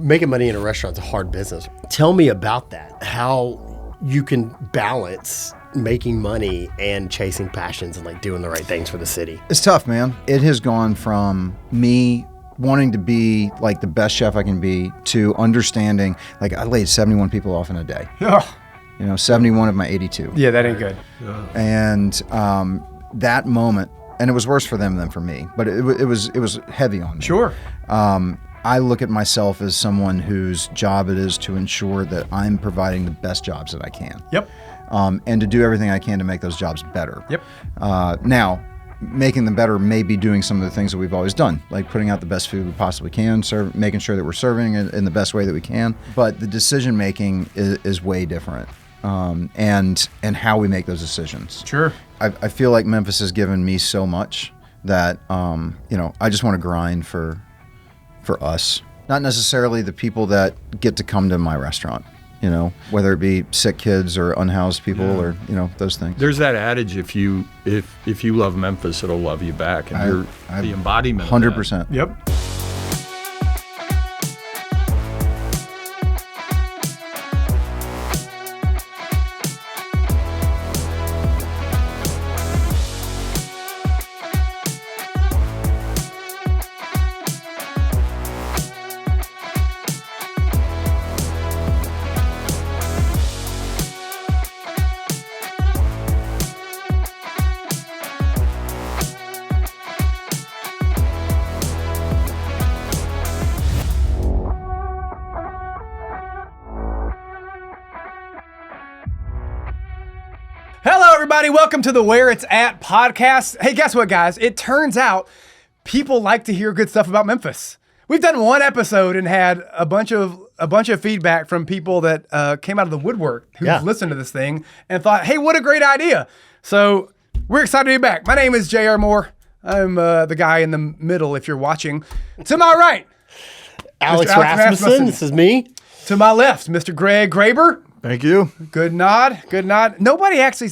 Making money in a restaurant's a hard business. Tell me about that. How you can balance making money and chasing passions and like doing the right things for the city. It's tough, man. It has gone from me wanting to be like the best chef I can be to understanding, like I laid 71 people off in a day. Oh. 71 of my 82. Yeah, that ain't good. And that moment, and it was worse for them than for me, but it was heavy on me. Sure. I look at myself as someone whose job it is to ensure that I'm providing the best jobs that I can. Yep. And to do everything I can to make those jobs better. Yep. Now, making them better may be doing some of the things that we've always done, like putting out the best food we possibly can, making sure that we're serving it in the best way that we can. But the decision making is way different, and how we make those decisions. Sure. I feel like Memphis has given me so much that I just want to grind for us, not necessarily the people that get to come to my restaurant. Whether it be sick kids or unhoused people or those things. There's that adage: if you love Memphis, it'll love you back, and you're the embodiment. 100%. Yep. Hello, everybody. Welcome to the Where It's At podcast. Hey, guess what, guys? It turns out people like to hear good stuff about Memphis. We've done one episode and had a bunch of feedback from people that came out of the woodwork who've listened to this thing and thought, hey, what a great idea. So we're excited to be back. My name is Ja Morant. I'm the guy in the middle if you're watching. To my right, Alex Rasmussen. This is me. To my left, Mr. Greg Graber. Thank you. Good nod. Good nod. Nobody actually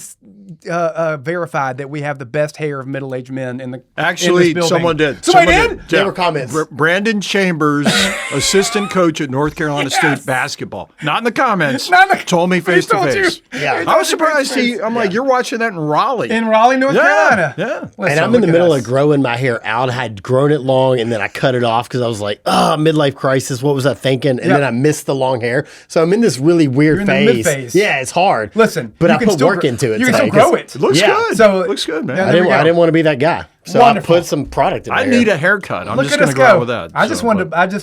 verified that we have the best hair of middle-aged men in the Actually, in this building. someone did. Somebody did? They were comments. Brandon Chambers, assistant coach at North Carolina State basketball. Not in the comments. Told me face to face. Yeah. I was surprised. I'm like, you're watching that in Raleigh. In Raleigh, North Carolina. Yeah. Listen, And I'm in the look at middle us. of growing my hair out. I had grown it long and then I cut it off because I was like, midlife crisis. What was I thinking? And then I missed the long hair. So I'm in this really weird You're in the phase. mid-phase. Yeah, it's hard. Listen, but you I can put still work into it. You can today, still grow 'cause it. It looks good. So looks good, man. Yeah, I didn't want to be that guy. So Wonderful. I put some product in I there. need a haircut. I'm Look just at going us to go out go. with that. I just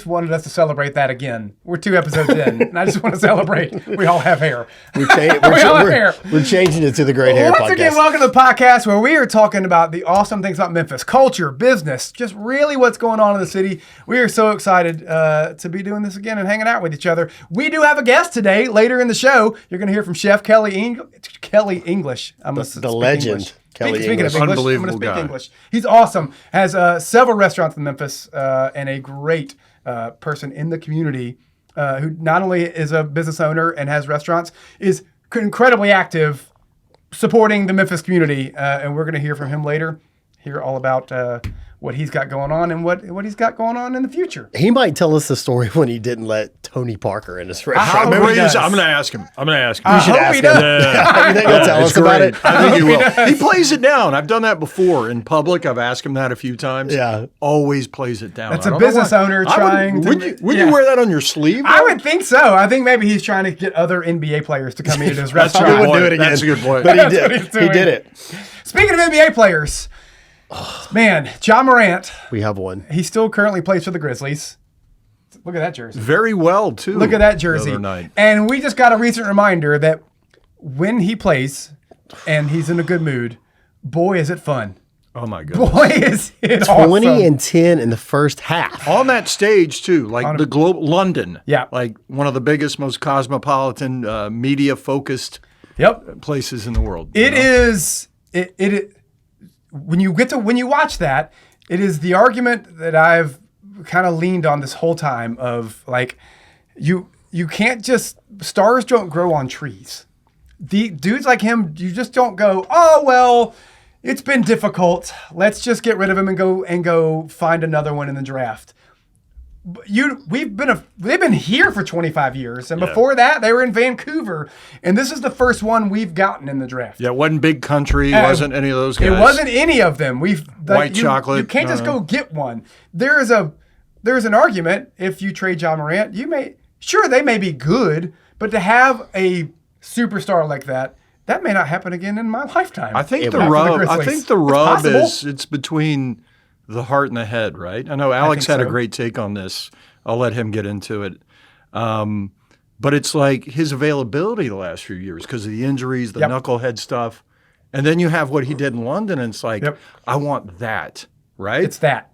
wanted us to celebrate that again. We're 2 episodes in, and I just want to celebrate. We all have hair. We're changing it to the Great Hair Once Podcast. again, welcome to the podcast where we are talking about the awesome things about Memphis, culture, business, just really what's going on in the city. We are so excited to be doing this again and hanging out with each other. We do have a guest today. Later in the show, you're going to hear from Chef Kelly English. I'm the legend. English. Kelly Speaking English. of English, Unbelievable I'm going to speak guy. English. He's awesome. Has several restaurants in Memphis and a great person in the community who not only is a business owner and has restaurants, is incredibly active supporting the Memphis community. And we're going to hear from him later, hear all about what he's got going on and what he's got going on in the future. He might tell us the story when he didn't let Tony Parker in his I restaurant. hope I'm he does. going to ask him. I should hope ask he him. does. You think he'll tell us about it? I think he will. He plays it down. I've done that before in public. I've asked him that a few times. Yeah. Always plays it down. That's I a don't know business why. owner I trying to- Would yeah. you wear that on your sleeve? I though? would think so. I think maybe he's trying to get other NBA players to come into his That's a restaurant. good would do point. it again. That's a good point. But he That's what did. he's He doing. did it. Speaking of NBA players, man, Ja Morant, We have one. he still currently plays for the Grizzlies. Look at that jersey. Very well, too. Look at that jersey. The other night. And we just got a recent reminder that when he plays and he's in a good mood, boy, is it fun. Oh, my goodness. Boy, is it 20 awesome. and 10 in the first half. On that stage, too, like the London. Yeah. Like one of the biggest, most cosmopolitan, media-focused Yep. places in the world. It is. When you watch that, it is the argument that I've kind of leaned on this whole time of like, you can't just, stars don't grow on trees. The dudes like him, you just don't go, oh well, it's been difficult. Let's just get rid of him and go find another one in the draft. they've been here for 25 years, and before that they were in Vancouver, and this is the first one we've gotten in the draft. Yeah, it wasn't Big Country, wasn't any of those guys. It wasn't any of them. White chocolate. You can't just go get one. There's an argument if you trade Ja Morant, they may be good, but to have a superstar like that may not happen again in my lifetime. I think the rub is it's between the heart and the head, right? I know Alex had a great take on this. I'll let him get into it. But it's like his availability the last few years because of the injuries, the knucklehead stuff. And then you have what he did in London, and it's like, I want that, right? It's that.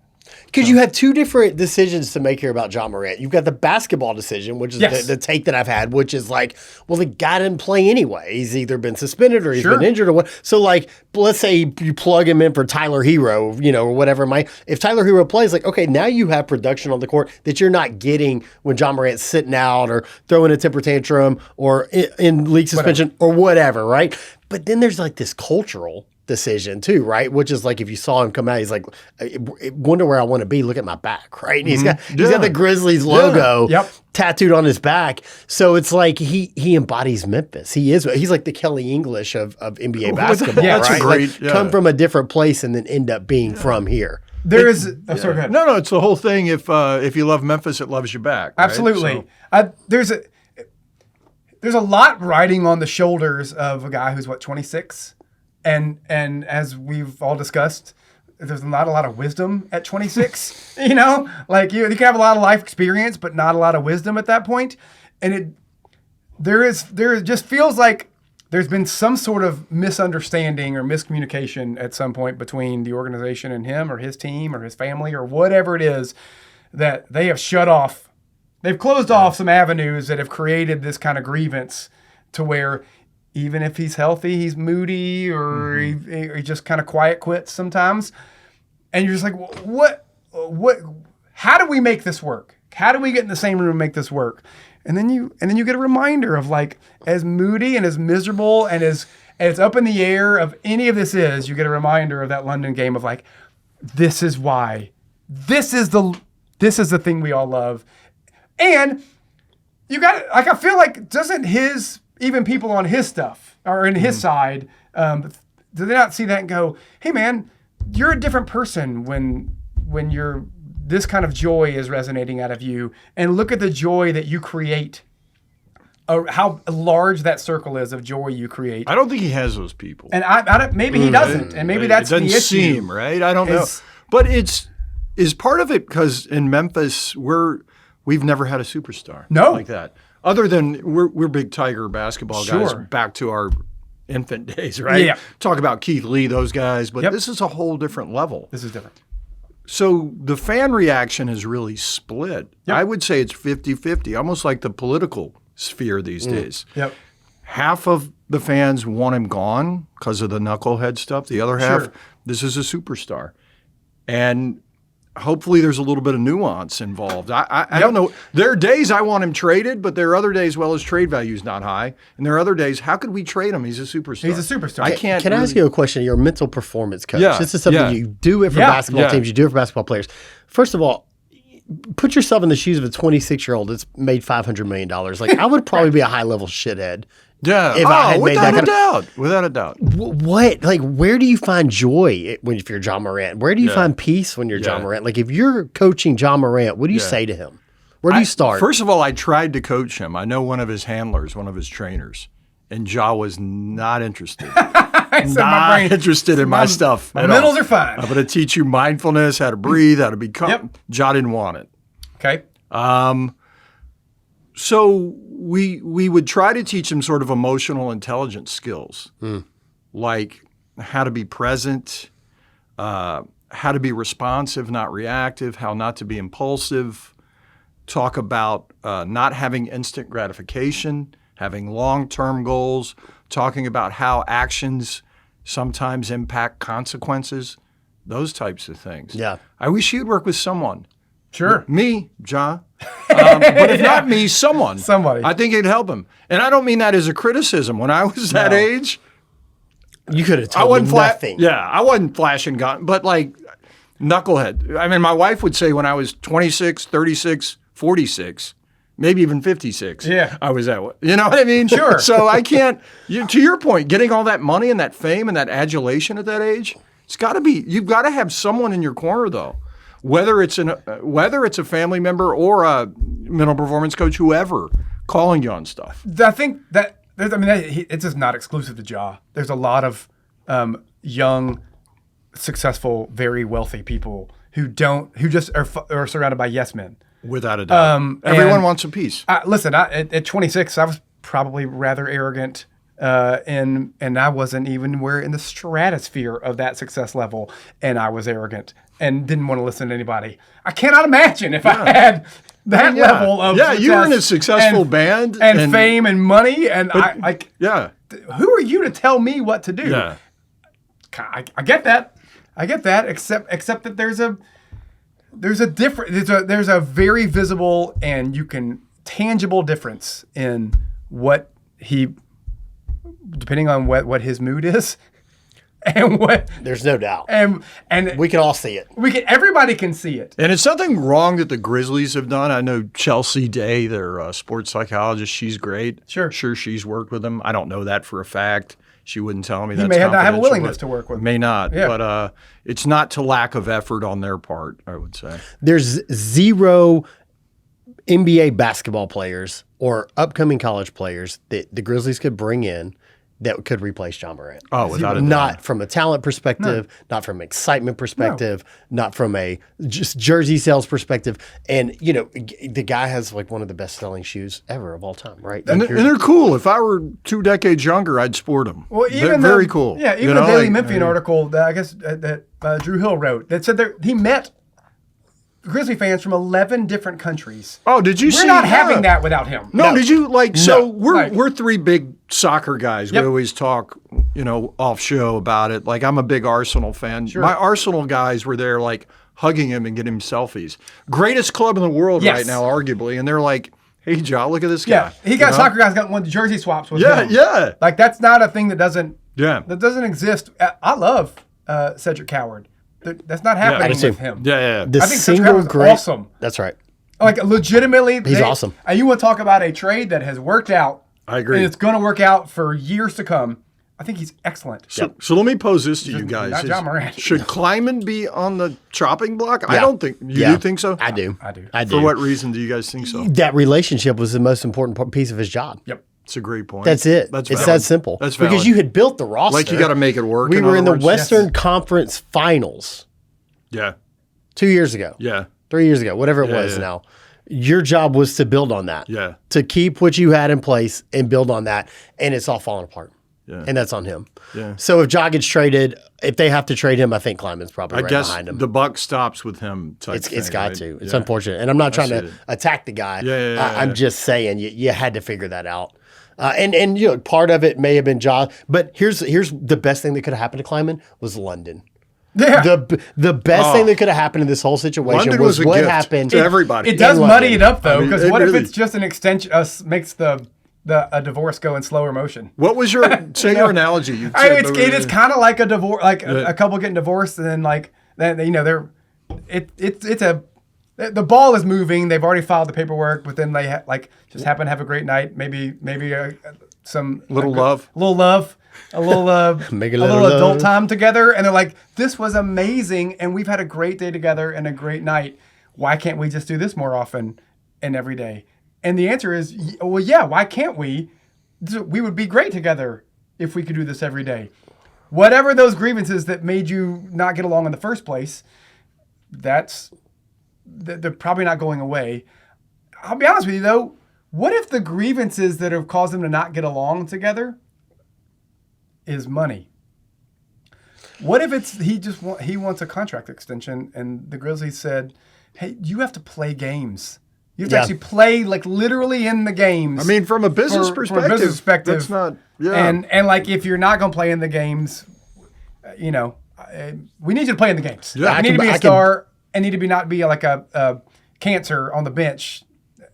Because you have two different decisions to make here about Ja Morant. You've got the basketball decision, which is the take that I've had, which is like, well, the guy didn't play anyway. He's either been suspended or he's been injured or what. So, like, let's say you plug him in for Tyler Hero, or whatever. If Tyler Hero plays, like, okay, now you have production on the court that you're not getting when Ja Morant's sitting out or throwing a temper tantrum or in league suspension or whatever, right? But then there's like this cultural decision too, right? Which is like if you saw him come out, he's like, I wonder where I want to be. Look at my back, right? And he's got the Grizzlies logo tattooed on his back. So it's like he embodies Memphis. He's like the Kelly English of NBA basketball, right? Like, come from a different place and then end up being from here. Sorry, go ahead. No, it's the whole thing. If you love Memphis, it loves you back. Right? Absolutely. So. There's a lot riding on the shoulders of a guy who's 26. And as we've all discussed, there's not a lot of wisdom at 26. Like you can have a lot of life experience, but not a lot of wisdom at that point. And there just feels like there's been some sort of misunderstanding or miscommunication at some point between the organization and him or his team or his family or whatever it is that they have shut off. They've closed off some avenues that have created this kind of grievance to where even if he's healthy, he's moody or he just kind of quiet quits sometimes. And you're just like, what, how do we make this work? How do we get in the same room and make this work? And then you get a reminder of like, as moody and as miserable and as up in the air of any of this is, you get a reminder of that London game of like, this is why, this is the thing we all love. And you got like, I feel like doesn't even people on his stuff or in his side, do they not see that and go, hey man, you're a different person when this kind of joy is resonating out of you, and look at the joy that you create, how large that circle is of joy you create. I don't think he has those people. And I don't, maybe he doesn't, and maybe that's the issue. It doesn't seem, right? I don't know. But is part of it because in Memphis, we've never had a superstar like that. Other than we're big Tiger basketball guys back to our infant days, right? Yeah. Talk about Keith Lee, those guys, but this is a whole different level. This is different. So the fan reaction is really split. Yep. I would say it's 50-50, almost like the political sphere these days. Yep. Half of the fans want him gone because of the knucklehead stuff. The other half, this is a superstar. And hopefully there's a little bit of nuance involved. I don't know. There are days I want him traded, but there are other days, well, his trade value is not high. And there are other days, how could we trade him? He's a superstar. He's a superstar. I can't. Can I ask you a question? You're a mental performance coach. Yeah. This is something you do it for basketball teams. You do it for basketball players. First of all, put yourself in the shoes of a 26-year-old that's made $500 million. Like, I would probably be a high-level shithead. Yeah. If I had without made that without a doubt. What? Like, where do you find joy if you're Ja Morant? Where do you find peace when you're Ja Morant? Like, if you're coaching Ja Morant, what do you say to him? Where do you start? First of all, I tried to coach him. I know one of his handlers, one of his trainers, and Ja was not interested. Not interested in my stuff. My mentals are fine. I'm going to teach you mindfulness, how to breathe, how to be calm. Ja didn't want it. Okay. So we would try to teach him sort of emotional intelligence skills, like how to be present, how to be responsive, not reactive, how not to be impulsive, talk about not having instant gratification, having long-term goals, talking about how actions sometimes impact consequences, those types of things. Yeah. I wish you'd work with someone. Sure. Me, Ja. But if not me, someone. Somebody. I think it'd help him. And I don't mean that as a criticism. When I was that age, you could have told me nothing. Yeah, I wasn't flashing gun. But like, Knucklehead. I mean, my wife would say when I was 26, 36, 46, maybe even 56. Yeah. I was that way. You know what I mean? Sure. So I can't, to your point, getting all that money and that fame and that adulation at that age, you've got to have someone in your corner though. Whether it's a family member or a mental performance coach, whoever, calling you on stuff. I think it's just not exclusive to Ja. There's a lot of young, successful, very wealthy people who just are surrounded by yes men. Without a doubt. Everyone wants a piece. Listen, at 26, I was probably rather arrogant, and I wasn't even in the stratosphere of that success level, and I was arrogant and didn't want to listen to anybody. I cannot imagine if I had that level of success. You were in a successful band. And fame and money, and who are you to tell me what to do? Yeah. I get that. Except that there's a very visible and tangible difference in what he, depending on what his mood is, and what. There's no doubt, and we can all see it. Everybody can see it. And it's something wrong that the Grizzlies have done. I know Chelsea Day, their sports psychologist. She's great. Sure, she's worked with him. I don't know that for a fact. She wouldn't tell me that. He may not have a willingness to work with him. May not, but it's not to lack of effort on their part, I would say. There's zero NBA basketball players or upcoming college players that the Grizzlies could bring in that could replace Ja Morant. Oh, without a doubt. Not from a talent perspective, not from an excitement perspective, not from a just jersey sales perspective. And, the guy has like one of the best selling shoes ever of all time, right? And they're cool. If I were 2 decades younger, I'd sport them. Well, they're very cool. Yeah, even the Daily Memphian article that I guess that Drew Hill wrote that said he met Grizzly fans from 11 different countries. Oh, did you see? We're not having that without him. No, did you we're 3 big soccer guys. Yep. We always talk, off show about it. Like I'm a big Arsenal fan. Sure. My Arsenal guys were there like hugging him and getting him selfies. Greatest club in the world right now, arguably. And they're like, hey, Ja, look at this guy. Yeah, soccer guys got one of the jersey swaps with him. Yeah. Like that's not a thing that doesn't exist. I love Cedric Coward. That's not happening with him. Yeah. I think Cedric Coward's awesome. That's right. Like legitimately, he's awesome. You want to talk about a trade that has worked out? I agree. And it's going to work out for years to come. I think he's excellent. So let me pose this to you guys. Not Ja Morant. Should Kleiman be on the chopping block? Yeah. I don't think. You do think so? I do. For what reason do you guys think so? That relationship was the most important piece of his job. Yep. It's a great point. That's it. It's that simple. That's valid. Because you had built the roster. Like you got to make it work. We were in the Western Conference Finals. Yeah. 2 years ago. Yeah. 3 years ago, whatever it was now. Your job was to build on that. Yeah. To keep what you had in place and build on that. And it's all falling apart. Yeah. And that's on him. Yeah. So if Ja gets traded, if they have to trade him, I think Kleiman's probably behind him. The buck stops with him. It's got to. It's unfortunate. And I'm not trying to attack the guy. I'm just saying you had to figure that out. And part of it may have been Ja. But here's the best thing that could have happened to Kleiman was London. Yeah. The best thing that could have happened in this whole situation London was a what gift happened to everybody. It does muddy it up though, because what if really, it's just an extension? Makes a divorce go in slower motion. What was your your analogy? It is kind of like a divorce, like a couple getting divorced, and then the ball is moving. They've already filed the paperwork, but then they just happen to have a great night. Maybe some love. A little adult time together, and they're like, "This was amazing, and we've had a great day together and a great night. Why can't we just do this more often and every day?" And the answer is, well, yeah. Why can't we? We would be great together if we could do this every day. Whatever those grievances that made you not get along in the first place, they're probably not going away. I'll be honest with you though. What if the grievances that have caused them to not get along together is money? What if it's he wants a contract extension, and the Grizzlies said, "Hey, you have to play games. You have to actually play literally in the games." I mean, from a business perspective, that's not. Yeah. And if you're not going to play in the games, we need you to play in the games. Yeah. I need to be a star. I need to not be like a cancer on the bench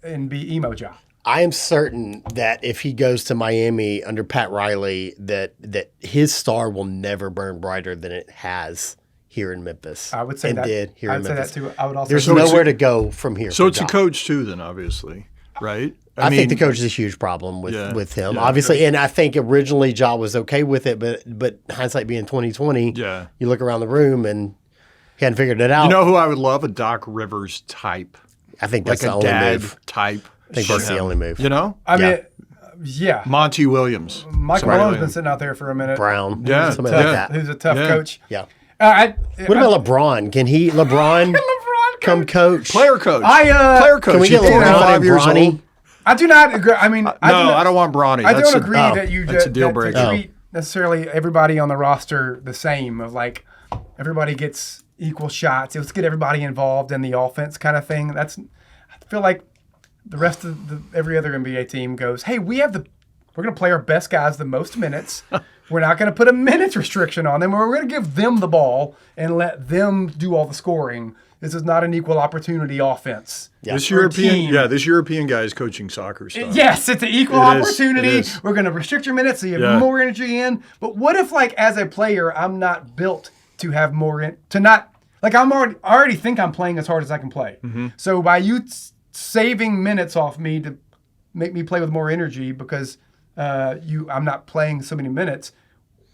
and be emo Ja. I am certain that if he goes to Miami under Pat Riley, that his star will never burn brighter than it has here in Memphis. I would say and that. did here I in would say Memphis. that too. I would also. There's say nowhere to go from here. So it's Ja. a coach too, then obviously, right? I think the coach is a huge problem with him, obviously, and I think originally Ja was okay with it, but hindsight being 2020, you look around the room and he hadn't figured it out. You know who I would love? A Doc Rivers type. I think that's like the a only dad move. type. I think that's the only move. You know? I mean, yeah. Monty Williams. Michael Malone's been sitting out there for a minute. Brown. Yeah. Something like that. Who's a tough coach. Yeah. What about LeBron? Can LeBron come coach? Player coach. Player coach. Can we get He's LeBron 45 and years old. Bronny? I do not agree. I mean, I don't want Bronny. I don't agree that you that's a deal breaker. to treat necessarily everybody on the roster the same. Of like everybody gets equal shots. Let's get everybody involved in the offense, kind of thing. I feel like the rest of every other NBA team goes, hey, we're going to play our best guys the most minutes. We're not going to put a minutes restriction on them. We're going to give them the ball and let them do all the scoring. This is not an equal opportunity offense. Yeah. This European guy is coaching soccer stuff. Yes, it's an equal opportunity. We're going to restrict your minutes so you have more energy in. But what if, like, as a player, I'm not built to have more I already think I'm playing as hard as I can play. Mm-hmm. So by you saving minutes off me to make me play with more energy because I'm not playing so many minutes.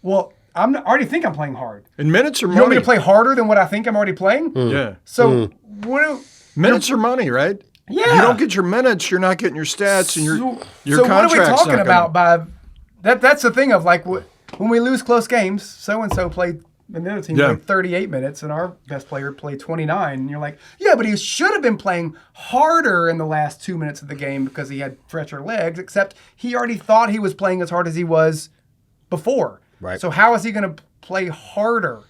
Well, already think I'm playing hard. And minutes are money. You want me to play harder than what I think I'm already playing? Yeah. So minutes are money, right? Yeah. You don't get your minutes, you're not getting your stats, and your so contract's what are we talking not about by that? That's the thing of like when we lose close games, so and so played. And the other team played 38 minutes, and our best player played 29. And you're like, yeah, but he should have been playing harder in the last 2 minutes of the game because he had fresher legs, except he already thought he was playing as hard as he was before. Right. So how is he going to play harder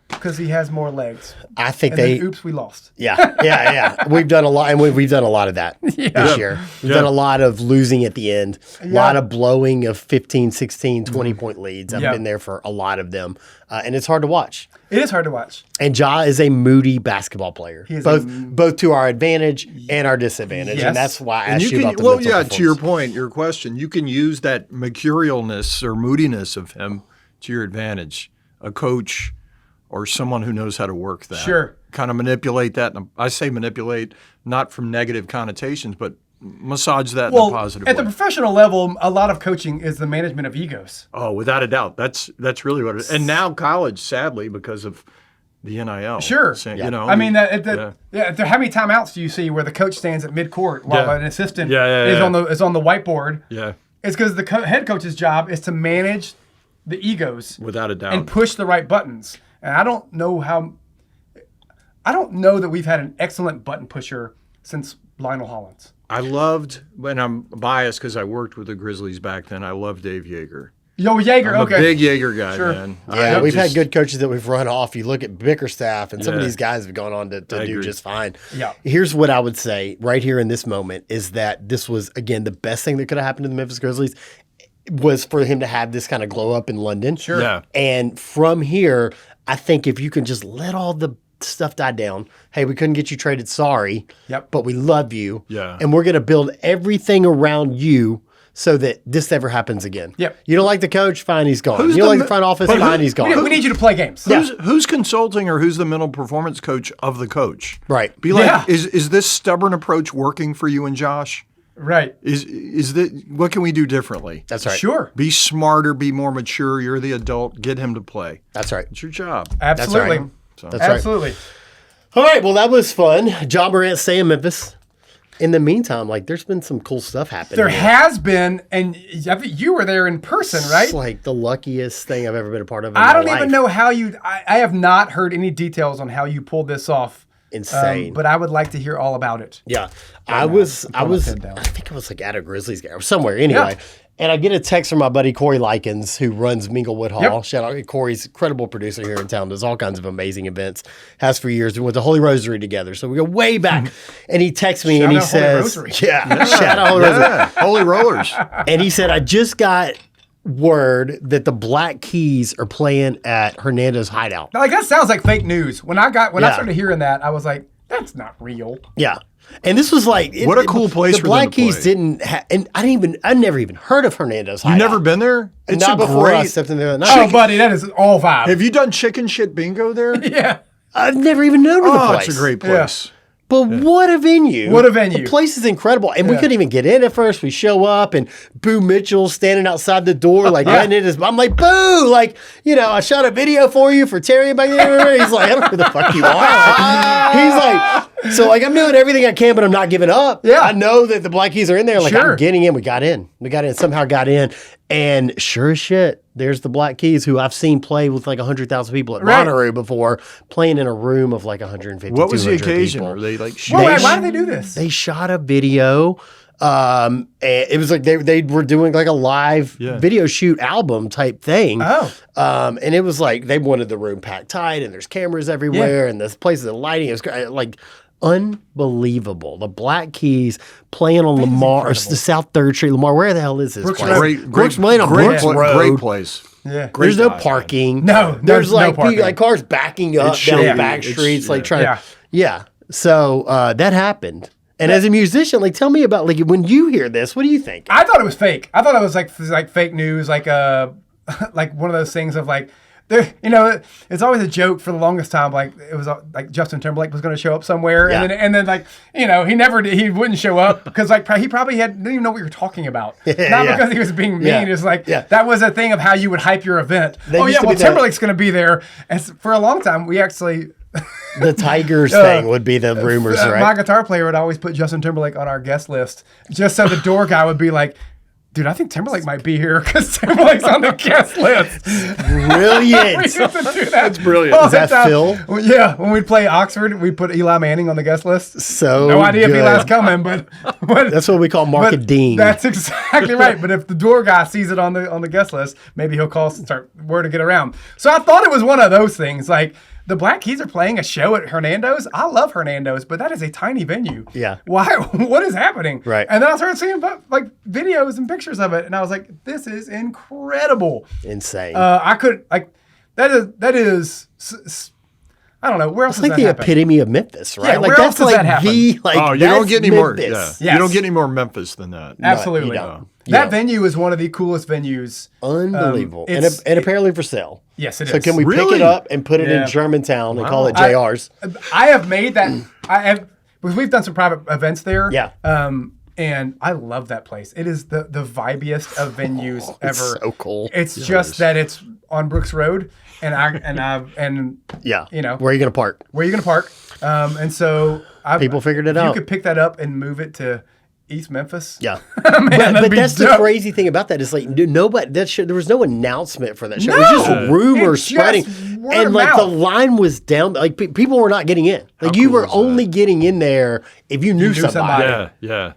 because he has more legs? I think oops, we lost. Yeah. We've done a lot, and we've done a lot of that this year. We've done a lot of losing at the end, a lot of blowing of 15, 16, 20-point leads. I've been there for a lot of them, and it's hard to watch. It is hard to watch. And Ja is a moody basketball player, both to our advantage and our disadvantage, and that's why I asked you about the mental performance. To your point, your question, you can use that mercurialness or moodiness of him to your advantage. A coach or someone who knows how to work that. Sure. Kind of manipulate that. And I say manipulate not from negative connotations, but massage that in a positive way. At the professional level, a lot of coaching is the management of egos. Oh, without a doubt. That's really what it is. And now college, sadly, because of the NIL. Sure. You know, I mean, how many timeouts do you see where the coach stands at midcourt while an assistant is on the whiteboard? Yeah. It's because the head coach's job is to manage the egos. Without a doubt. And push the right buttons. And I don't know that we've had an excellent button pusher since Lionel Hollins. I loved, and I'm biased because I worked with the Grizzlies back then, I loved Dave Yeager. Yeager, I'm a big Yeager guy, sure. man. Yeah, we've had good coaches that we've run off. You look at Bickerstaff, and some of these guys have gone on to do just fine. Yeah. Here's what I would say right here in this moment is that this was, again, the best thing that could have happened to the Memphis Grizzlies was for him to have this kind of glow up in London. Sure. Yeah. And from here, I think if you can just let all the stuff die down, hey, we couldn't get you traded, sorry, but we love you. Yeah. And we're going to build everything around you so that this never happens again. Yep. You don't like the coach? Fine, he's gone. You don't like the front office? Fine, he's gone. We need you to play games. Who's consulting or who's the mental performance coach of the coach? Right. Be like, is this stubborn approach working for you and Josh? Right. Is that what can we do differently? That's right. Sure. Be smarter, be more mature. You're the adult. Get him to play. That's right. It's your job. Absolutely. That's right. That's right. Absolutely. All right. Well, that was fun. Ja Morant, stay in Memphis. In the meantime, there's been some cool stuff happening. There has been, and you were there in person, right? It's like the luckiest thing I've ever been a part of. I don't even know how you. I have not heard any details on how you pulled this off. Insane. But I would like to hear all about it. Yeah. I think I was at a Grizzlies game or somewhere anyway. Yeah. And I get a text from my buddy Corey Likens, who runs Minglewood Hall. Yep. Shout out, Corey's an incredible producer here in town, does all kinds of amazing events, has for years. We went to Holy Rosary together, so we go way back. And he texts me and he says, shout out Holy Rosary. Holy Rollers. And he said, I just got word that the Black Keys are playing at Hernando's Hideout. Now, that sounds like fake news. When I started hearing that, I was like, that's not real. Yeah. And this was like what a cool place the for Black them to Keys play. didn't and I never even heard of Hernando's You hideout. never been there? It's Not a before I great. stepped in there. Oh, buddy, that is all vibe. Have you done chicken shit bingo there? Yeah. I've never even known of the Oh, place. it's a great place. But what a venue. What a venue. The place is incredible. And we couldn't even get in at first. We show up and Boo Mitchell's standing outside the door like letting it is. I'm like, Boo, like, you know, I shot a video for you for Terry back there. He's like, I don't know who the fuck you are. He's like, so like I'm doing everything I can, but I'm not giving up. Yeah. I know that the Black Keys are in there. Like Sure. I'm getting in. We got in. Somehow got in. And sure as shit, there's the Black Keys who I've seen play with like 100,000 people at Monterey before, playing in a room of like 150, What was the 200 occasion? people. Were they like Why did they do this? They shot a video. And it was like they were doing like a live video shoot album type thing. Oh. And it was like they wanted the room packed tight and there's cameras everywhere and this place, the lighting is like unbelievable. The Black Keys playing on Lamar, or the South 3rd Street, Lamar. Where the hell is this Brooks place? Road. Brooks Lane on Brooks Road. Great place. Yeah. Great There's no guy. parking. No, there's no like parking. like cars backing up should down be. the back It's- streets, like yeah. trying. Yeah. So that happened. And as a musician, like, tell me about like when you hear this, what do you think? I thought it was fake. I thought it was like fake news, like like one of those things of like, there, you know, it's always a joke for the longest time. Like it was like Justin Timberlake was going to show up somewhere, and then like, you know, he wouldn't show up because like he probably didn't even know what you're talking about. Not because he was being mean. It's like that was a thing of how you would hype your event. Timberlake's going to be there. And for a long time, we actually. The Tigers thing would be the rumors, right? My guitar player would always put Justin Timberlake on our guest list just so the door guy would be like, dude, I think Timberlake might be here because Timberlake's on the guest list. Brilliant. We used to do that. That's brilliant. all Is the that time. Phil? Yeah, when we'd play Oxford, we put Eli Manning on the guest list. So No idea good. if Eli's coming, but That's what we call but marketing. That's exactly right. But if the door guy sees it on the guest list, maybe he'll call and start word to get around. So I thought it was one of those things. Like the Black Keys are playing a show at Hernando's. I love Hernando's, but that is a tiny venue. Yeah. Why? What is happening? Right. And then I started seeing like videos and pictures of it, and I was like, this is incredible. Insane. I could like that is. I don't know where else. It's like the epitome of Memphis, right? Yeah, like where else that's does like that happen? the like. Oh, you don't that's get any more. Memphis. Yeah. Yes. You don't get any more Memphis than that. Absolutely. you don't. That Yeah. venue is one of the coolest venues. Unbelievable, and it's- apparently for sale. Yes, it So is. can we pick Really? it up and put it Yeah. in Germantown and call it I- JR's? I have made that. I have because we've done some private events there. Yeah. And I love that place. It is the vibiest of venues ever. It's so cool. It's just that it's on Brooks Road, and Yeah. you know, Where are you going to park? where are you going to park? And so People figured it if out. You could pick that up and move it to East Memphis. Yeah. Man, but that'd be that's the dope. crazy thing about that is like nobody there was no announcement for that show. No! It was just rumors It's spreading, just word and of like the mouth. line was down. Like people were not getting in. Like you were only getting in there if you knew somebody, Yeah, yeah.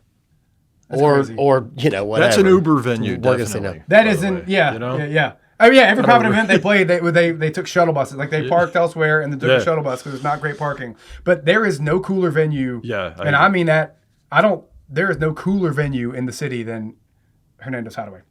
or you know whatever. That's an Uber venue, We're gonna say definitely. no. That by the isn't, way, yeah, you know? yeah. Oh yeah, every private event they played, they took shuttle buses. Like they parked elsewhere and they took a shuttle bus because there's not great parking. But there is no cooler venue. Yeah, I and agree. I mean that. There is no cooler venue in the city than Hernando's Hideaway.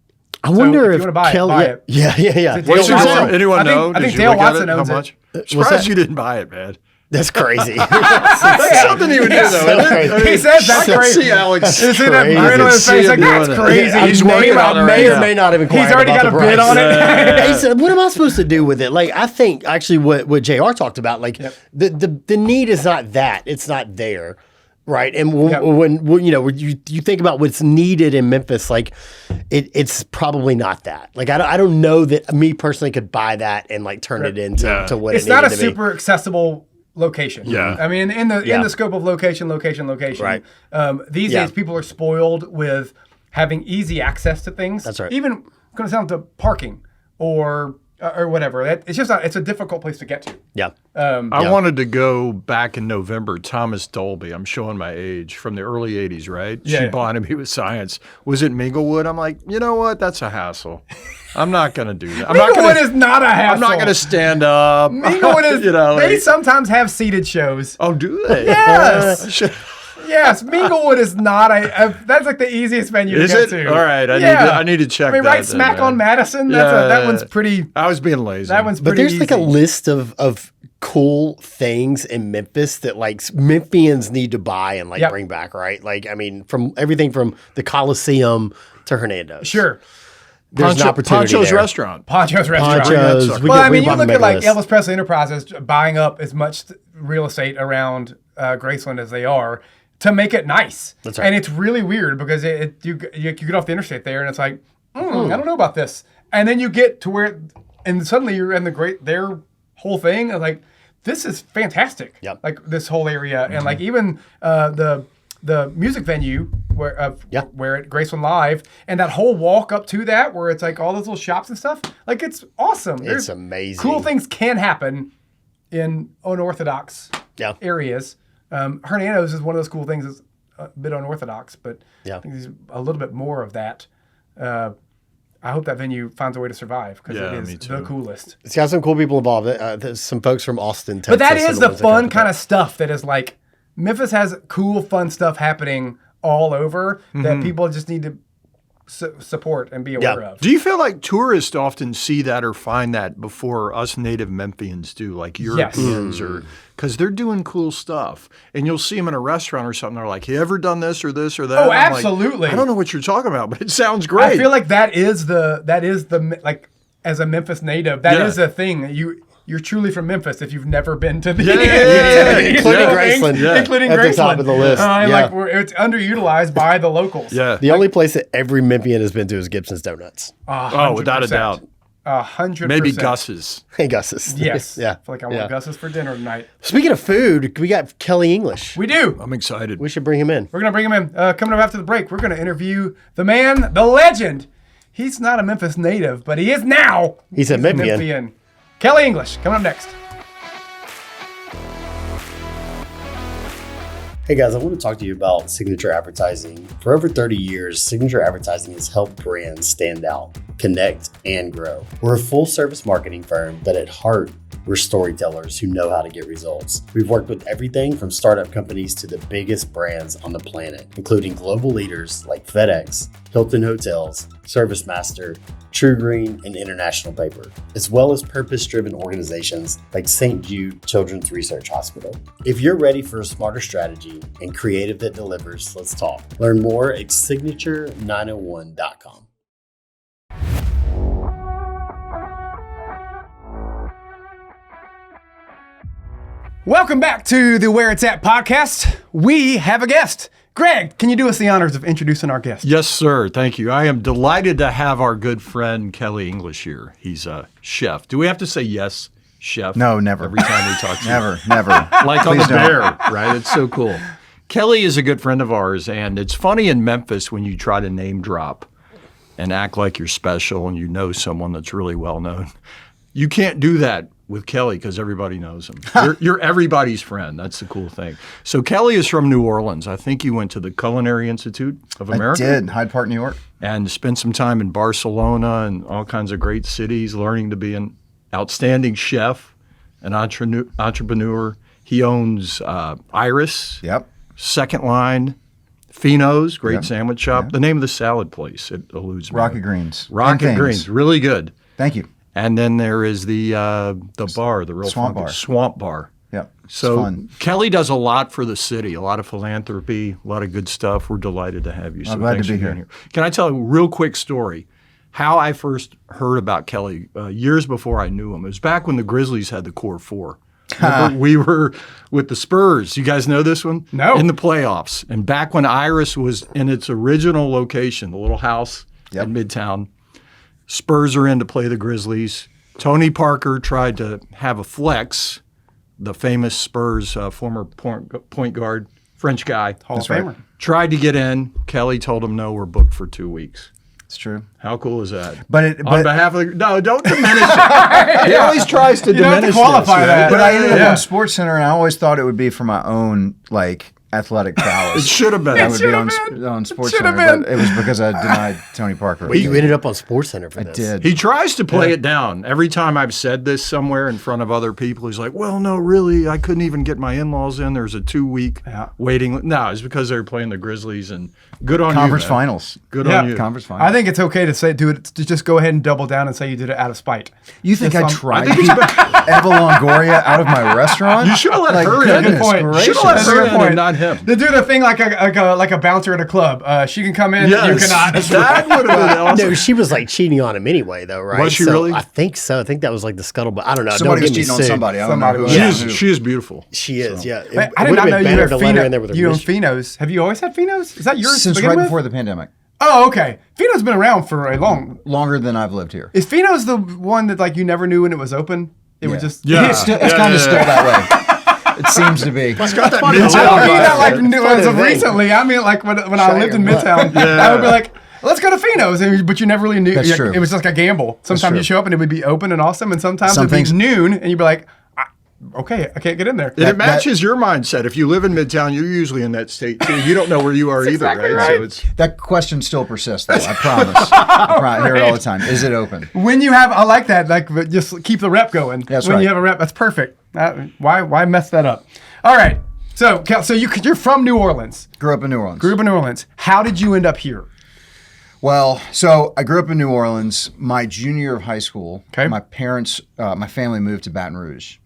I wonder if you if wanna buy it, Kelly. buy it. Yeah. it What's Dale your Watson? name? Anyone I think- know? I think Did you Dale look at Watson it? How owns it. much? that? Surprised you didn't buy it, man. That's crazy. That's something he would do, though, So isn't it? crazy. I mean, He says that's I can crazy. see Alex. You see that crazy. grin on his See face? him Like, that's doing it. crazy. Yeah, He's I working on it may right or now. may not have inquired He's already about got the a bid price. on it. He said, "What am I supposed to do with it?" Like, I think actually what JR talked about, like the need is not that; it's not there, right? And when you know when you think about what's needed in Memphis, like it's probably not that. Like I don't know that me personally could buy that and like turn it into to what It's it not needed a to be. super accessible location. Yeah. I mean, in the scope of location. Right. These days, people are spoiled with having easy access to things. That's right. Even comes down to parking or whatever. It's just it's a difficult place to get to. Yeah. I wanted to go back in November. Thomas Dolby, I'm showing my age, from the early 80s, right? Yeah. She blinded me with science. Was it Minglewood? I'm like, you know what? That's a hassle. I'm not going to do that. Minglewood is not a hassle. I'm not going to stand up. Minglewood is. You know, they like- sometimes have seated shows. Oh, do they? Yes. Yes, Minglewood is not that's like the easiest venue Is to it? get to. All right, I need to check I mean, that right then, smack man. on Madison. Yeah, that one's pretty. I was being lazy. That one's But pretty there's easy. like a list of cool things in Memphis that like Memphians need to buy and like bring back, right? Like, I mean, from everything from the Coliseum to Hernando's. Sure. There's an opportunity Poncho's there. restaurant. Poncho's restaurant. Poncho's. Well, I mean, you look at like Elvis Presley Enterprises buying up as much real estate around Graceland as they are to make it nice. That's right. And it's really weird because you get off the interstate there and it's like, I don't know about this. And then you get to where, and suddenly you're in their whole thing. And like, this is fantastic. Yep. Like this whole area. And like even the music venue where at Graceland Live and that whole walk up to that where it's like all those little shops and stuff. Like it's awesome. It's amazing. Cool things can happen in unorthodox areas. Hernando's is one of those cool things that's a bit unorthodox, but I think there's a little bit more of that. I hope that venue finds a way to survive because it is the coolest. It's got some cool people involved. There's some folks from Austin, Texas. But that is the fun kind of stuff that is like, Memphis has cool, fun stuff happening all over that people just need to support and be aware of. Do you feel like tourists often see that or find that before us native Memphians do, like Europeans or because they're doing cool stuff, and you'll see them in a restaurant or something. They're like, "You ever done this or this or that?" Oh, absolutely. Like, I don't know what you're talking about, but it sounds great. I feel like that is the like as a Memphis native, that is a thing. You're truly from Memphis if you've never been to the including Graceland, including at Graceland. the top of the list. Like it's underutilized by the locals. Yeah, the only place that every Memphian has been to is Gibson's Donuts. 100%. Without a doubt. 100%. Maybe Gus's. Hey, Gus's. Yes. Yeah. I feel like I want Gus's for dinner tonight. Speaking of food, we got Kelly English. We do. I'm excited. We should bring him in. We're going to bring him in. Coming up after the break, we're going to interview the man, the legend. He's not a Memphis native, but he is now. He's a Memphian. Kelly English, coming up next. Hey guys, I want to talk to you about signature advertising. For over 30 years, signature advertising has helped brands stand out, connect, and grow. We're a full-service marketing firm, but at heart, we're storytellers who know how to get results. We've worked with everything from startup companies to the biggest brands on the planet, including global leaders like FedEx, Hilton Hotels, ServiceMaster, True Green, and International Paper, as well as purpose-driven organizations like St. Jude Children's Research Hospital. If you're ready for a smarter strategy and creative that delivers, let's talk. Learn more at signature901.com. Welcome back to the Where It's At podcast. We have a guest. Greg, can you do us the honors of introducing our guest? Yes, sir. Thank you. I am delighted to have our good friend Kelly English here. He's a chef. Do we have to say yes, chef? No, never. Every time we talk to you. Never. Like on Please the don't. bear, right? It's so cool. Kelly is a good friend of ours, and it's funny in Memphis when you try to name drop and act like you're special and you know someone that's really well known. You can't do that with Kelly because everybody knows him. You're everybody's friend. That's the cool thing. So Kelly is from New Orleans. I think you went to the Culinary Institute of America. I did, Hyde Park, New York. And spent some time in Barcelona and all kinds of great cities, learning to be an outstanding chef, an entrepreneur. He owns Iris, Second Line, Finos, great sandwich shop. The name of the salad place, it eludes me. Rocket Greens. Rocket Greens, really good. Thank you. And then there is the bar, the real Swamp funky Bar. Swamp Bar. Yeah, So fun. Kelly does a lot for the city, a lot of philanthropy, a lot of good stuff. We're delighted to have you. So glad to thanks be for being here. Can I tell a real quick story? How I first heard about Kelly years before I knew him. It was back when the Grizzlies had the core four. Remember, we were with the Spurs. You guys know this one? No. In the playoffs. And back when Iris was in its original location, the little house in Midtown, Spurs are in to play the Grizzlies. Tony Parker tried to have a flex, the famous Spurs former point guard, French guy. Hall of Famer. Tried to get in. Kelly told him, no, we're booked for 2 weeks. It's true. How cool is that? But On behalf of the, no, don't diminish it. He always tries to You don't have diminish to qualify this, that. right? But I ended up on SportsCenter, and I always thought it would be for my own, like, athletic prowess. It should have been. I would be on SportsCenter, but it was because I denied Tony Parker. Well, you ended up on SportsCenter for this. I did. He tries to play it down. Every time I've said this somewhere in front of other people, he's like, well, no, really, I couldn't even get my in-laws in. There's a 2-week waiting. No, it's because they were playing the Grizzlies, and good on Conference you, man. finals. Good on you. Conference finals. I think it's okay to just go ahead and double down and say you did it out of spite. You think I tried to keep Eva Longoria out of my restaurant? You should have let her in. Good point. You should have let her in and not him. They do the thing like a bouncer at a club. She can come in, you cannot. That would have been awesome. No, she was like cheating on him anyway, though, right? Was she really? I think so. I think that was like the scuttlebutt. I don't know. Somebody don't was get me cheating on sued. somebody. I don't know who. She is beautiful. She is, yeah. Man, I did not know you better had to let her in there with her you own mystery. Finos. Have you always had Finos? Is that yours? Since to begin right with? before the pandemic. Oh, okay. Finos been around for a long. Longer than I've lived here. Is Finos the one that like you never knew when it was open? It would just It's kind of still that way. It seems to be. It's got that I don't mean that like funny as of thing. recently. I mean like when I lived in Midtown, I would be like, let's go to Finos, but you never really knew. That's true. It was just like a gamble. Sometimes you show up and it would be open and awesome, and sometimes Some it'd be things- noon and you'd be like, okay, I can't get in there. And it matches your mindset. If you live in Midtown, you're usually in that state too. You don't know where you are either, exactly right? right. So it's That question still persists, though. I promise. I hear it all the time. Is it open? When you have, I like that. Like, but just keep the rep going. That's when right. you have a rep, that's perfect. Why mess that up? All right. So you're from New Orleans. Grew up in New Orleans. Grew up in New Orleans. How did you end up here? Well, so I grew up in New Orleans. My junior year of high school, Okay. my parents, my family moved to Baton Rouge.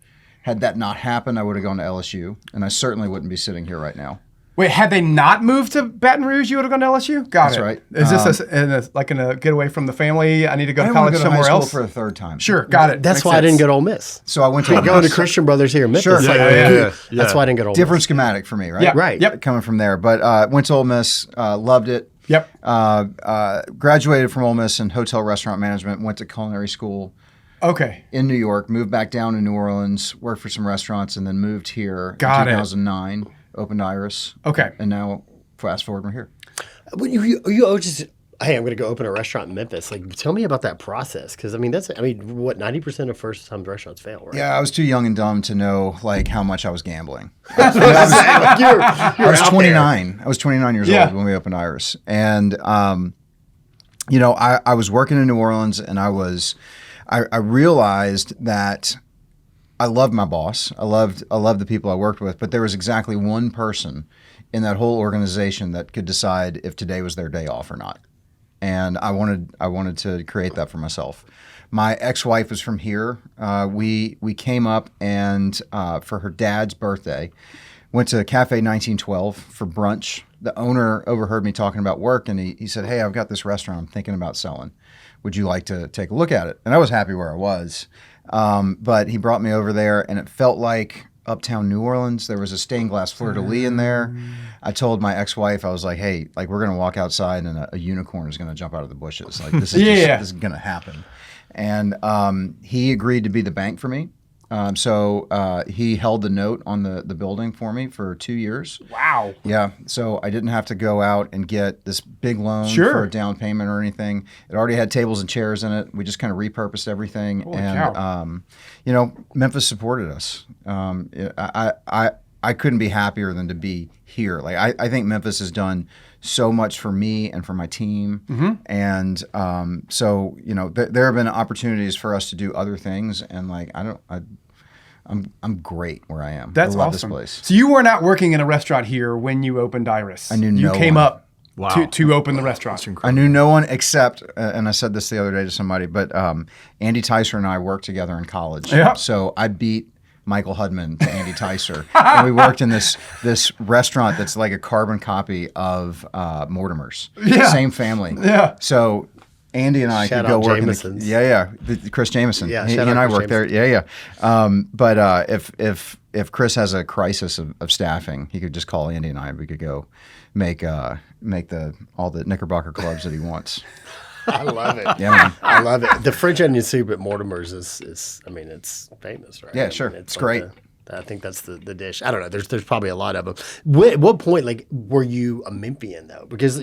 Had that not happened, I would have gone to LSU, and I certainly wouldn't be sitting here right now. Wait, had they not moved to Baton Rouge, you would have gone to LSU? Got That's it. right. Is this like in a getaway from the family? I need to go I to didn't want college to go to high somewhere school else. for a third time. Sure, got it. That's Makes why I didn't sense. go to Ole Miss. So I went to Going to Christian Brothers here in Memphis. Sure. Like, Yeah. That's why I didn't go to Ole different Miss. schematic for me, right? Yeah. Right. Yep. Coming from there, but went to Ole Miss, loved it. Yep. Graduated from Ole Miss in hotel restaurant management. Went to culinary school Okay. in New York. Moved back down to New Orleans. Worked for some restaurants, and then moved here Got it. in 2009. Opened Iris. Okay. And now, fast forward, we're here. Well, you always just, hey, I'm going to go open a restaurant in Memphis. Like, tell me about that process. Because, what, 90% of first-time restaurants fail, right? Yeah, I was too young and dumb to know like how much I was gambling. You're I was out 29. I was 29 years Yeah. old when we opened Iris, and I was working in New Orleans, and I realized that I loved my boss. I loved the people I worked with, but there was exactly one person in that whole organization that could decide if today was their day off or not. And I wanted to create that for myself. My ex-wife was from here. We came up and for her dad's birthday, went to Cafe 1912 for brunch. The owner overheard me talking about work, and he said, "Hey, I've got this restaurant I'm thinking about selling. Would you like to take a look at it?" And I was happy where I was, but he brought me over there, and it felt like uptown New Orleans. There was a stained glass fleur-de-lis in there. I told my ex-wife, I was like, "Hey, like we're gonna walk outside, and a unicorn is gonna jump out of the bushes. Like this is this is gonna happen." And he agreed to be the bank for me. So he held the note on the building for me for 2 years. Wow. Yeah, so I didn't have to go out and get this big loan Sure. for a down payment or anything. It already had tables and chairs in it. We just kind of repurposed everything, Holy and cow. Memphis supported us. I couldn't be happier than to be here. Like I think Memphis has done so much for me and for my team, and so there have been opportunities for us to do other things, and like I'm great where I am. That's I love awesome. this place. So you were not working in a restaurant here when you opened Iris. I knew you no came one. up Wow. to open the restaurant. I knew no one except, and I said this the other day to somebody, but Andy Ticer and I worked together in college. Yeah. So I beat Michael Hudman to Andy Ticer, and we worked in this restaurant that's like a carbon copy of Mortimer's. Yeah. Same family. Yeah. So Andy and I Shout could go out work Jameson's. Chris Jameson. Yeah, he shout and out I Chris worked there. Yeah. But if Chris has a crisis of staffing, he could just call Andy and I, and we could go make all the Knickerbocker clubs that he wants. I love it. Yeah, man. I love it. The French onion soup at Mortimer's is it's famous, right? Yeah, sure. It's great. I think that's the dish. I don't know. There's probably a lot of them. At what point, like, were you a Memphian though? Because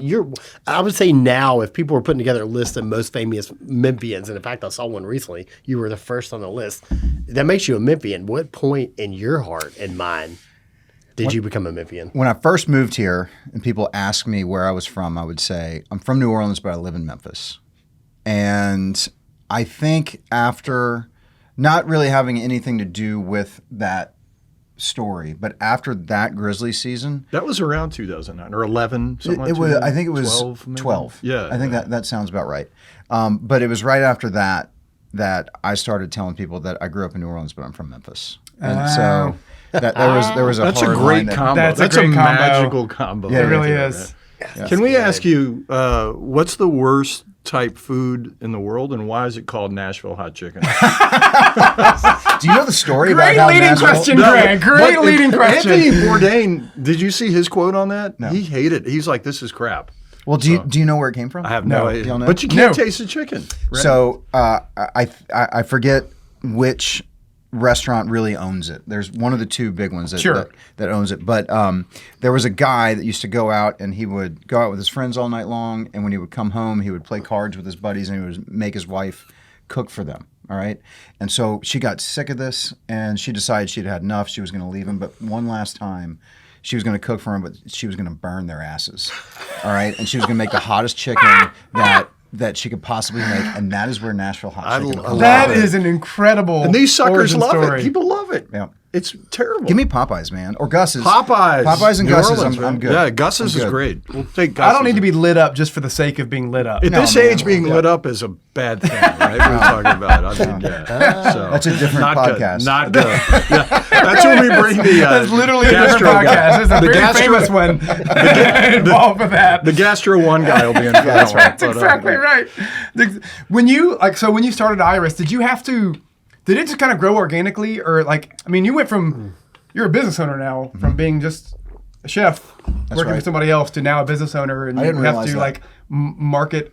I would say now, if people were putting together a list of most famous Memphians, and in fact, I saw one recently, you were the first on the list. That makes you a Memphian. What point in your heart and mind did you become a Memphian? When I first moved here and people ask me where I was from, I would say, I'm from New Orleans, but I live in Memphis. And I think after not really having anything to do with that story, but after that Grizzly season. That was around 2009 or 11, something like that. that. I think it was 12. Yeah. I think that sounds about right. But it was right after that I started telling people that I grew up in New Orleans, but I'm from Memphis. And so there was a That's a hard great line combo. That's a great combo. magical combo. Yeah, it really is. Yeah, Can we ask you, what's the worst type food in the world, and why is it called Nashville hot chicken? Do you know the story Great about how leading Nashville- question, Greg. Great leading question. Anthony Bourdain, did you see his quote on that? No. He hated it. He's like, this is crap. Well, do you know where it came from? I have no Do idea. y'all know? But you can't taste the chicken. Right? So I forget which restaurant really owns it. There's one of the two big ones that owns it. But there was a guy that used to go out, and he would go out with his friends all night long. And when he would come home, he would play cards with his buddies, and he would make his wife cook for them. All right. And so she got sick of this, and she decided she'd had enough. She was going to leave him. But one last time, she was going to cook for him, but she was going to burn their asses. All right. And she was going to make the hottest chicken that she could possibly make, and that is where Nashville hot chicken comes from. That is an incredible And these suckers love story. it. People love it. Yeah. It's terrible. Give me Popeyes, man, or Gus's. Popeyes and New Gus's. Orleans, I'm good. Yeah, Gus's I'm is good. great. We'll take Gus's. I don't need to be lit up just for the sake of being lit up. At No, this man. age, being lit up is a bad thing, right? We're talking about. I mean, yeah. So, That's a different not podcast. Good. Not good. Yeah. That's when we bring the. That's literally a different gastro guy. podcast. There's a The very gastro- famous one involved with that. The Gastro One guy will be in. That's right. That's exactly right. When you started Iris, did you have to? Did it just kind of grow organically, or you went from you're a business owner now from being just a chef working for somebody else to now a business owner, and I didn't you have realize to that. market,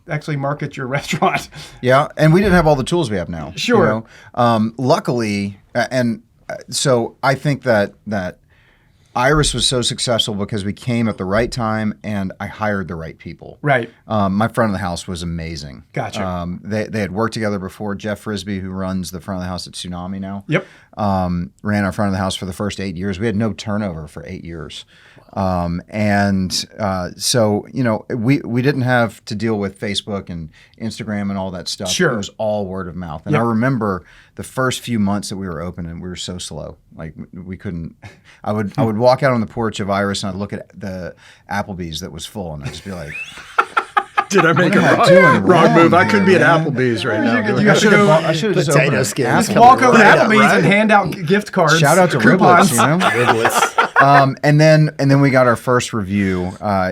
actually market your restaurant. Yeah, and we didn't have all the tools we have now. Sure. Luckily, so I think that Iris was so successful because we came at the right time, and I hired the right people. Right. My front of the house was amazing. Gotcha. They had worked together before. Jeff Frisbee, who runs the front of the house at Tsunami now. Yep. Ran our front of the house for the first 8 years. We had no turnover for 8 years. So, we didn't have to deal with Facebook and Instagram and all that stuff. Sure. It was all word of mouth. And I remember the first few months that we were open, and we were so slow. Like, we couldn't. I would walk out on the porch of Iris, and I'd look at the Applebee's that was full, and I'd just be like, Did I make What am I a doing wrong move? I here, could be at man? Applebee's right now. You got to go. I should have just Potato opened skins. an Just Apple. walk over to Right, Applebee's right. and hand out gift cards. Shout out to coupons. Riblets, and then we got our first review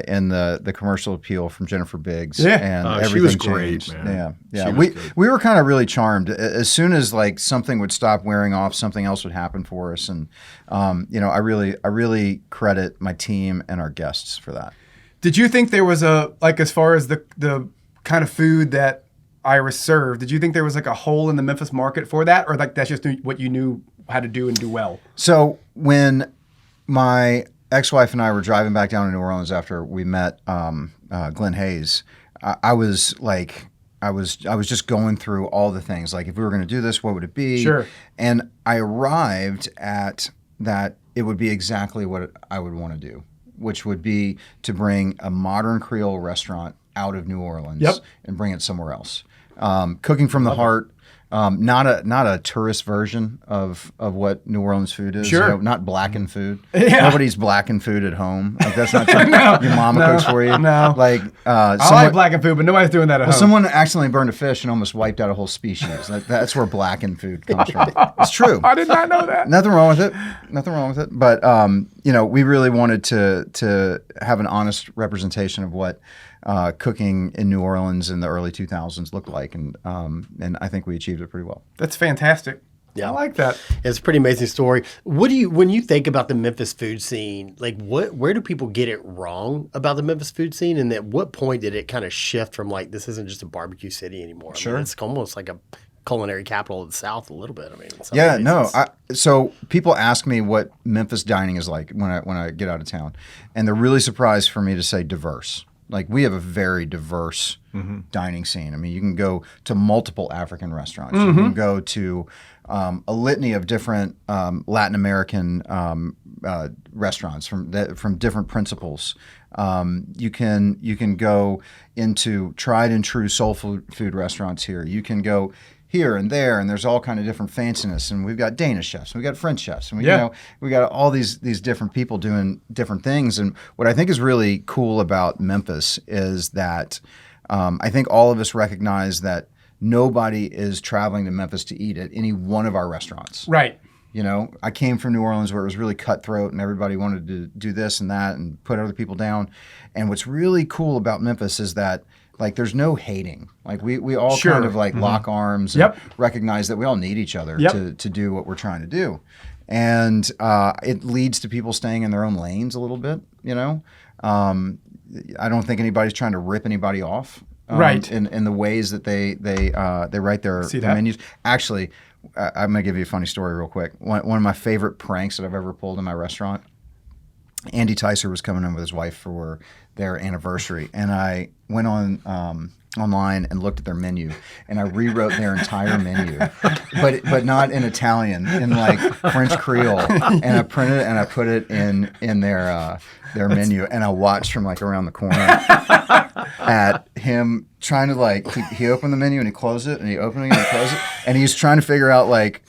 in the commercial appeal from Jennifer Biggs. Yeah. And Oh, everything she was changed. great, man. Yeah. She was We good. were kind of really charmed. As soon as something would stop wearing off, something else would happen for us, and I really credit my team and our guests for that. Did you think there was as far as the kind of food that Iris served, did you think there was a hole in the Memphis market for that, or that's just what you knew how to do and do well? So when my ex-wife and I were driving back down to New Orleans after we met Glenn Hayes, I was just going through all the things. Like, if we were going to do this, what would it be? Sure. And I arrived at that it would be exactly what I would want to do, which would be to bring a modern Creole restaurant out of New Orleans and bring it somewhere else. Cooking from the heart, not a tourist version of what New Orleans food is. Sure. Not blackened food. Yeah. Nobody's blackened food at home. Like, that's not your mama cooks for you. No. Like, I like blackened food, but nobody's doing that at home. someone accidentally burned a fish and almost wiped out a whole species. That's where blackened food comes from. It's true. I did not know that. Nothing wrong with it. But we really wanted to have an honest representation of what cooking in New Orleans in the early 2000s looked like, and I think we achieved it pretty well. That's fantastic. Yeah. I like that. It's a pretty amazing story. When you think about the Memphis food scene, where do people get it wrong about the Memphis food scene, and at what point did it kind of shift from this isn't just a barbecue city anymore? I mean, it's almost like a culinary capital of the South a little bit. I mean, in some ways So people ask me what Memphis dining is like when I get out of town, and they're really surprised for me to say diverse. Like we have a very diverse dining scene. I mean, you can go to multiple African restaurants. You can go to a litany of different Latin American restaurants from different principles. You can go into tried and true soul food restaurants here. You can go here and there, and there's all kind of different fanciness. And we've got Danish chefs, and we've got French chefs, and we got all these different people doing different things. And what I think is really cool about Memphis is that I think all of us recognize that nobody is traveling to Memphis to eat at any one of our restaurants. Right. You know, I came from New Orleans where it was really cutthroat and everybody wanted to do this and that and put other people down. And what's really cool about Memphis is that like there's no hating. Like we all kind of like lock arms and recognize that we all need each other to do what we're trying to do. And it leads to people staying in their own lanes a little bit, you know. I don't think anybody's trying to rip anybody off. In the ways that they write their menus. Actually, I'm going to give you a funny story real quick. One of my favorite pranks that I've ever pulled in my restaurant, Andy Ticer was coming in with his wife for their anniversary, and I went online and looked at their menu, and I rewrote their entire menu, but not in Italian, in like French Creole, and I printed it and I put it in their menu, and I watched from like around the corner at him trying to like he opened the menu and he closed it and he opened it and he closed it, and he's trying to figure out like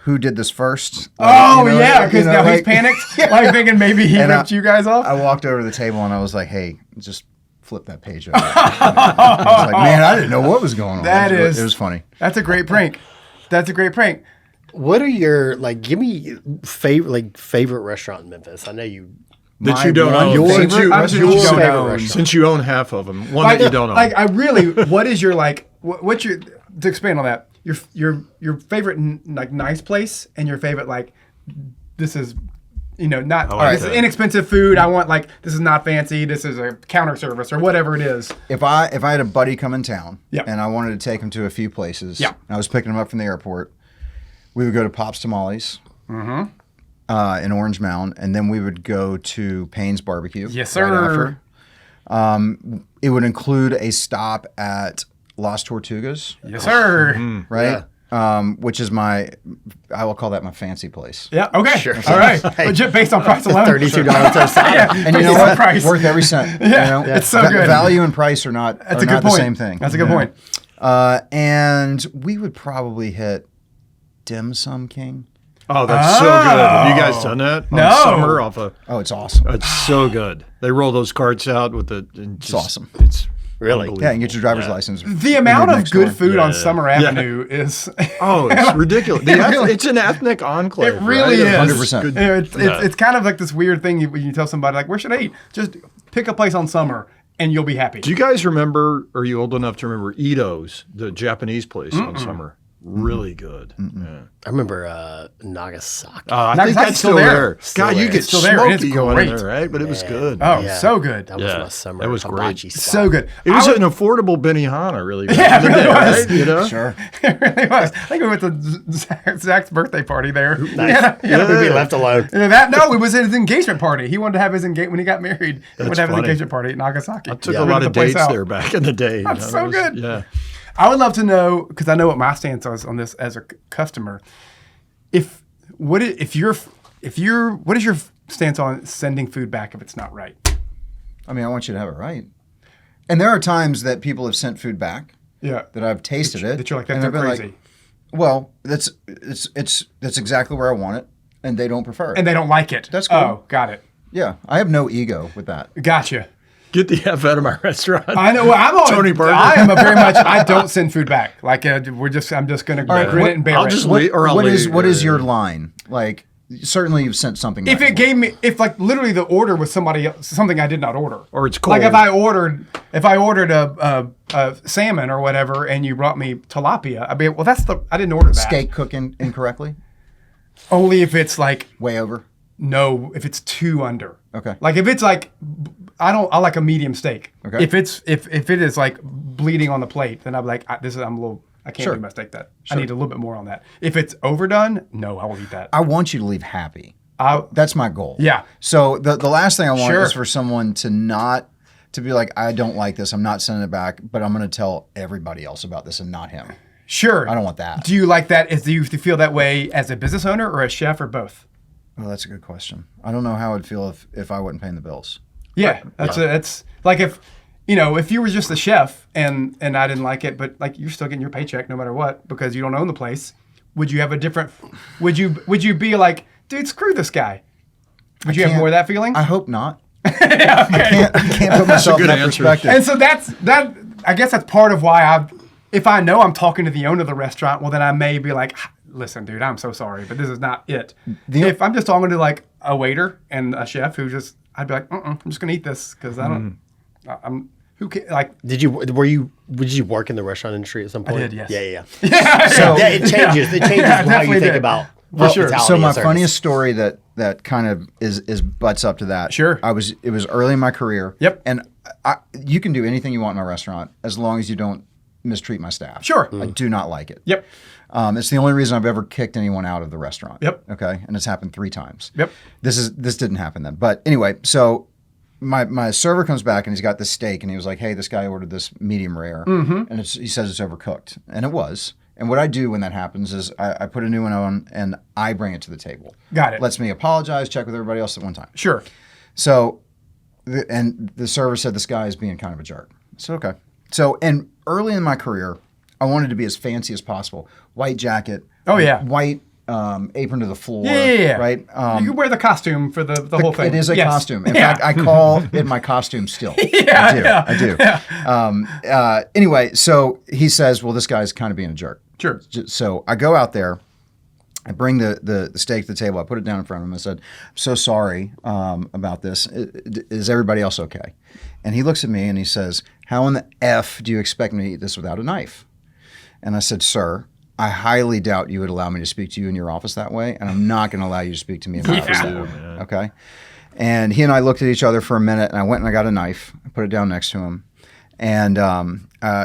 who did this first. Because now he's panicked, like thinking maybe he ripped you guys off. I walked over to the table and I was like, hey, just flip that page over. I was like, man, I didn't know what was going on. It was funny. That's a great prank. What are your give me favorite restaurant in Memphis? I know you that you don't own. Since you own half of them, one that you don't own. Like I really, what is your what's your to expand on that? Your favorite nice place and your favorite this is this is inexpensive food. I want this is not fancy. This is a counter service or whatever it is. If I had a buddy come in town and I wanted to take him to a few places, and I was picking him up from the airport, we would go to Pop's Tamales in Orange Mound, and then we would go to Payne's Barbecue. Yes, sir. Right after. It would include a stop at Las Tortugas. Yes, sir. Right? Yeah. Which is I will call that my fancy place. Yeah, okay. Sure. All right. Hey. Legit based on price alone. $32 a side. And you know what? Price. Worth every cent. It's so good. Value and price are not the same thing. That's a good point. And we would probably hit Dim Sum King. Oh, that's so good. Have you guys done that? No. Summer off Oh, it's awesome. It's so good. They roll those carts out with it's awesome. It's really? Yeah, and get your driver's license. The amount of good food on Summer Avenue is... it's ridiculous. It's an ethnic enclave. It really is. 100%. It's kind of like this weird thing when you tell somebody, where should I eat? Just pick a place on Summer and you'll be happy. Do you guys remember, are you old enough to remember Ito's, the Japanese place on Summer? Really good. Yeah. I remember Nagasaki. I think that's still there. God, you get still smoky going in there, right? But it was good. Oh, so good. That was my summer. That was great. So good. It was an affordable Benihana, really. Yeah, it really was. Right? You know? Sure. It really was. I think we went to Zach's birthday party there. Nice. We'd be left alone. It was his engagement party. He wanted to have his when he got married. He wanted to have his engagement party at Nagasaki. I took a lot of dates there back in the day. That's so good. Yeah. I would love to know, because I know what my stance is on this as a customer. What is your stance on sending food back if it's not right? I mean, I want you to have it right. And there are times that people have sent food back. Yeah. That I've tasted it. That you're that's crazy. Well, that's exactly where I want it, and they don't prefer it. And they don't like it. That's cool. Oh, got it. Yeah, I have no ego with that. Gotcha. Get the F out of my restaurant. I know. Well, Tony Burger. I am very much. I don't send food back. I'm just going to grin it and bear it. I'll just leave. What is your line? Like, certainly you've sent something. If it gave me, literally the order was something I did not order, or it's cold. Like if I ordered a salmon or whatever, and you brought me tilapia, I'd be I didn't order that. Steak cooking incorrectly. Only if it's way over. No, if it's too under. Okay. Like if it's I like a medium steak. Okay. If it is bleeding on the plate, then I'm like, I can't do my steak that. Sure. I need a little bit more on that. If it's overdone, no, I won't eat that. I want you to leave happy. That's my goal. Yeah. So the last thing I want is for someone to not to be like, I don't like this. I'm not sending it back, but I'm going to tell everybody else about this and not him. Sure. I don't want that. Do you like that? Do you feel that way as a business owner or a chef or both? Oh, that's a good question. I don't know how I'd feel if I wasn't paying the bills. Yeah, that's like if you were just a chef and I didn't like it, but like you're still getting your paycheck no matter what because you don't own the place. Would you have a different? Would you be like, dude, screw this guy? Would you have more of that feeling? I hope not. Yeah, okay. I can't put myself in that perspective. And so that. I guess that's part of why if I know I'm talking to the owner of the restaurant, well, then I may be like, listen, dude, I'm so sorry, but this is not it. If I'm just talking to like a waiter and a chef I'd be like, I'm just gonna eat this because I'm who can, like. Did you work in the restaurant industry at some point? I did, yes. Yeah. So it changes. It changes how you think about. For sure. So my funniest story that kind of is butts up to that. Sure. It was early in my career. Yep. And you can do anything you want in my restaurant as long as you don't mistreat my staff. Sure. I do not like it. Yep. It's the only reason I've ever kicked anyone out of the restaurant. Yep. Okay. And it's happened 3 times. Yep. This didn't happen then. But anyway, so my server comes back and he's got this steak and he was like, hey, this guy ordered this medium rare and he says it's overcooked. And it was. And what I do when that happens is I put a new one on and I bring it to the table. Got it. Lets me apologize, check with everybody else at one time. Sure. So, the server said this guy is being kind of a jerk. So, okay. So, and early in my career, I wanted to be as fancy as possible. White jacket. Oh, yeah. White apron to the floor. Yeah. Right? You could wear the costume for the whole thing. It is a costume. In fact, I call it my costume still. I do. Yeah. Anyway, so he says, well, this guy's kind of being a jerk. Sure. So I go out there. I bring the steak to the table. I put it down in front of him. I said, I'm so sorry about this. Is everybody else okay? And he looks at me and he says, how in the F do you expect me to eat this without a knife? And I said, sir, I highly doubt you would allow me to speak to you in your office that way, and I'm not going to allow you to speak to me in my office that way. Okay? And he and I looked at each other for a minute, and I went and I got a knife. I put it down next to him. And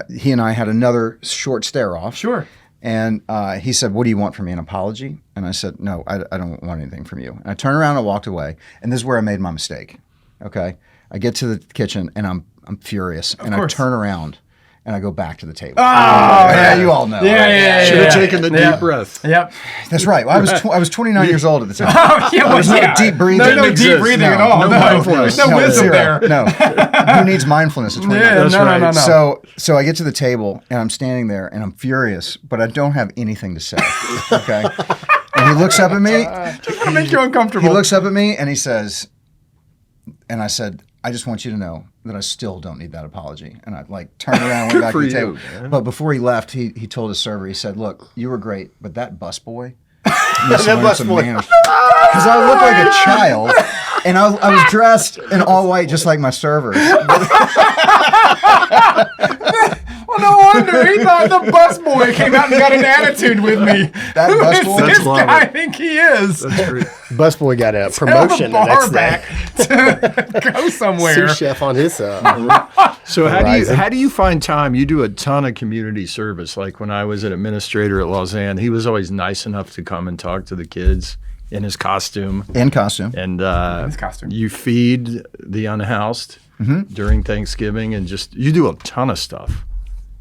he and I had another short stare-off. Sure. And he said, what do you want from me, an apology? And I said, no, I don't want anything from you. And I turned around and walked away. And this is where I made my mistake. Okay? I get to the kitchen, and I'm furious. And I turn around, and I go back to the table. Oh, yeah, you all know. Yeah. Should have taken the deep breath. Yep. That's right. Well, I was 29 years old at the time. Oh, yeah. There was no deep breathing. No deep breathing at all. No mindfulness. There's no wisdom there. No. Who needs mindfulness at 29? Yeah, no. So I get to the table, and I'm standing there, and I'm furious, but I don't have anything to say. Okay? And he looks up at me. Just to make you uncomfortable. He looks up at me, and he says, and I said, I just want you to know that I still don't need that apology. And I turned around and went back to the table. Man. But before he left, he told his server, he said, look, you were great, but that busboy needs to learn some manners. Because I looked like a child, and I was dressed in all white just like my servers. Well, no wonder. He thought the busboy came out and got an attitude with me. That Who busboy? is this guy I think he is? That's great. Busboy got a promotion the next day. To go somewhere. Sous chef on his So how do you find time? You do a ton of community service. Like when I was an administrator at Lausanne, he was always nice enough to come and talk to the kids in his costume. In costume. And his costume. You feed the unhoused during Thanksgiving, and you do a ton of stuff.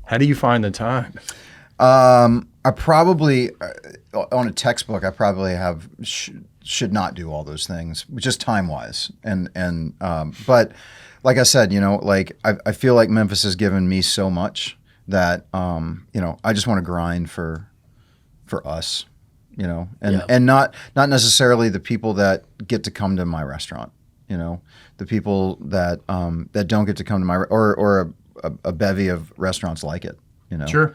How do you find the time? I probably, on a textbook, I probably should not do all those things, just time-wise. But like I said, I feel like Memphis has given me so much that, I just want to grind for us, and not necessarily the people that get to come to my restaurant, the people that don't get to come to my, or a bevy of restaurants like it, Sure.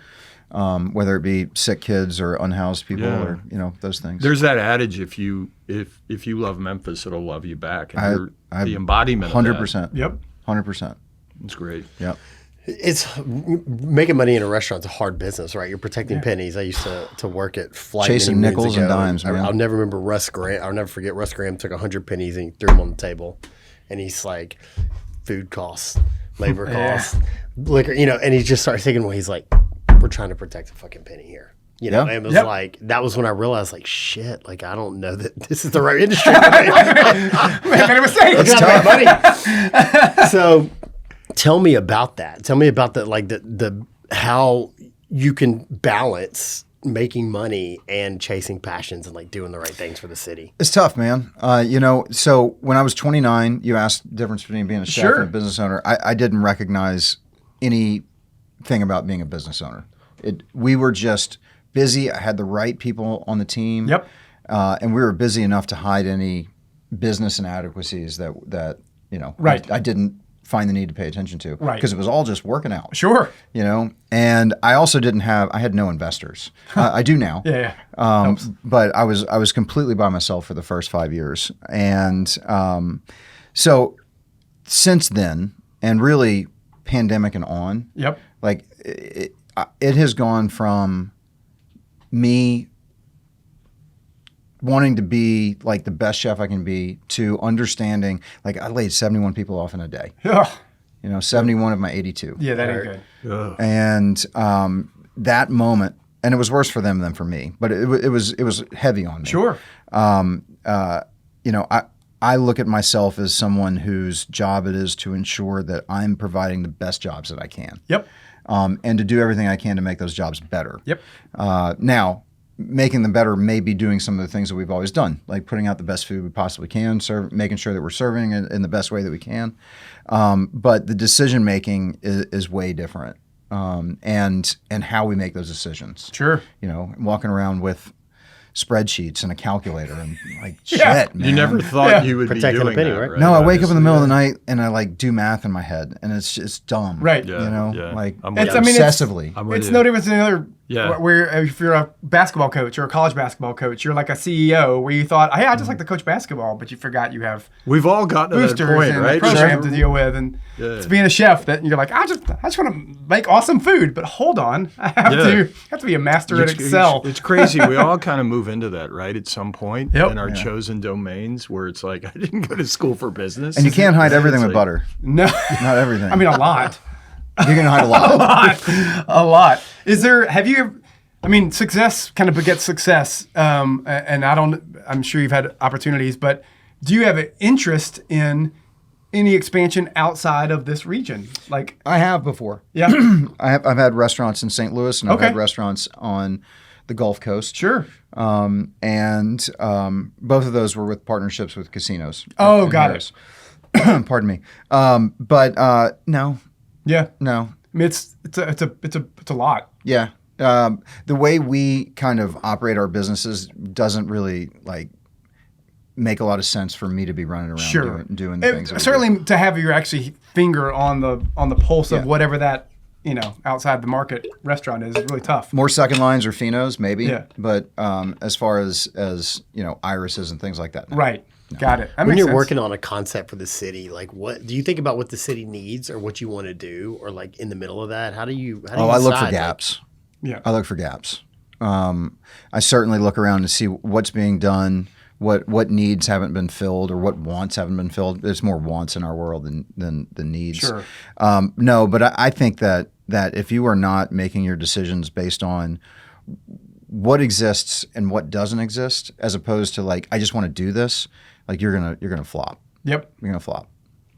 Whether it be sick kids or unhoused people or those things. There's that adage: if you love Memphis, it'll love you back. And you're the embodiment. 100%. Yep. 100%. It's great. Yep. It's making money in a restaurant is a hard business, right? You're protecting pennies. I used to work at Flight chasing many nickels and dimes. Man. I'll never remember Russ Graham. I'll never forget Russ Graham took 100 pennies and he threw them on the table, and he's like, food costs, labor costs, liquor, and he just started thinking, well, he's like, we're trying to protect a fucking penny here. And it was like, that was when I realized, like, shit, like, I don't know that this is the right industry. Made a mistake. It's tough. Money. So Tell me about that. Tell me about the how you can balance making money and chasing passions and like doing the right things for the city. It's tough, man. So when I was 29, you asked the difference between being a chef and a business owner. I didn't recognize anything about being a business owner. We were just busy. I had the right people on the team. Yep. And we were busy enough to hide any business inadequacies that Right. I didn't find the need to pay attention to. Right. Because it was all just working out. Sure. And I also I had no investors. I do now. Yeah. But I was completely by myself for the first 5 years. And so since then, and really pandemic and on, Yep. like it has gone from me wanting to be like the best chef I can be to understanding, like I laid 71 people off in a day. Yeah. 71 of my 82. Yeah, that ain't good. Ugh. And that moment, and it was worse for them than for me, but it was heavy on me. Sure. I look at myself as someone whose job it is to ensure that I'm providing the best jobs that I can. Yep. And to do everything I can to make those jobs better. Yep. Now, making them better may be doing some of the things that we've always done, like putting out the best food we possibly can, making sure that we're serving it in the best way that we can. But the decision making is way different, and how we make those decisions. Sure. Walking around with spreadsheets and a calculator and like Yeah. shit, man. You never thought you would be Protecting a doing penny, that, right? right? No, I wake up in the middle of the night and I like do math in my head, and it's dumb. Right. Yeah, yeah. Like I'm with you. obsessively. I'm with It's you. no different than another. Yeah. Where if you're a basketball coach or a college basketball coach, you're like a CEO where you thought, hey, I just like to coach basketball, but you forgot you have We've all gotten to that boosters point, and right? a program Sure. to deal with, and it's being a chef that you're like, I just want to make awesome food, but hold on, I have to be a master at Excel. It's crazy. We all kind of move into that, right? At some point Yep. in our chosen domains where it's like, I didn't go to school for business. And you can't hide everything It's with like- butter. No, Not everything. I mean a lot. You're gonna hide a lot. A lot. Success kind of begets success. And I'm sure you've had opportunities, but do you have an interest in any expansion outside of this region? Like, I have before. yeah, I've had restaurants in St. Louis, and I've Okay. had restaurants on the Gulf Coast. sure. And both of those were with partnerships with casinos. Oh, in got Harris. Pardon me. But no. Yeah. No. I mean, it's a lot. Yeah. The way we kind of operate our businesses doesn't really like make a lot of sense for me to be running around Sure. doing the things. that we do. Certainly to have your actually finger on the pulse of Yeah. whatever that, outside the market restaurant is really tough. More second lines or Finos, maybe. Yeah. But as far as irises and things like that. No. Right. Got it. That When makes you're sense. working on a concept for the city, like what do you think about what the city needs or what you want to do, or like in the middle of that? How do you I look for decide, like- gaps. Yeah. I look for gaps. I certainly look around to see what's being done, what needs haven't been filled, or what wants haven't been filled. There's more wants in our world than needs. Sure. No, but I think that if you are not making your decisions based on what exists and what doesn't exist, as opposed to like I just want to do this, like you're gonna flop. Yep. You're gonna flop.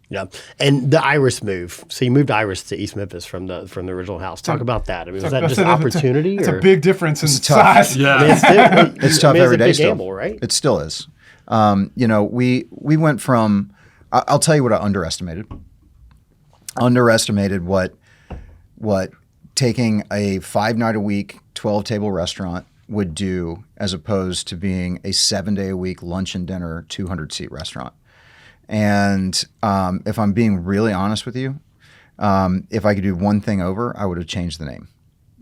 Yeah, and the Iris move. So you moved Iris to East Memphis from the original house. Talk about that. I mean, was that just opportunity? It's or? a big difference in tough. size. Yeah. I mean, It's tough I mean, every it's a day big still. gamble, right? It still is. We went from. I'll tell you what I underestimated. Underestimated what taking a 5-night-a-week, 12-table restaurant would do as opposed to being a 7-day-a-week lunch and dinner, 200-seat restaurant. And if I'm being really honest with you, if I could do one thing over, I would have changed the name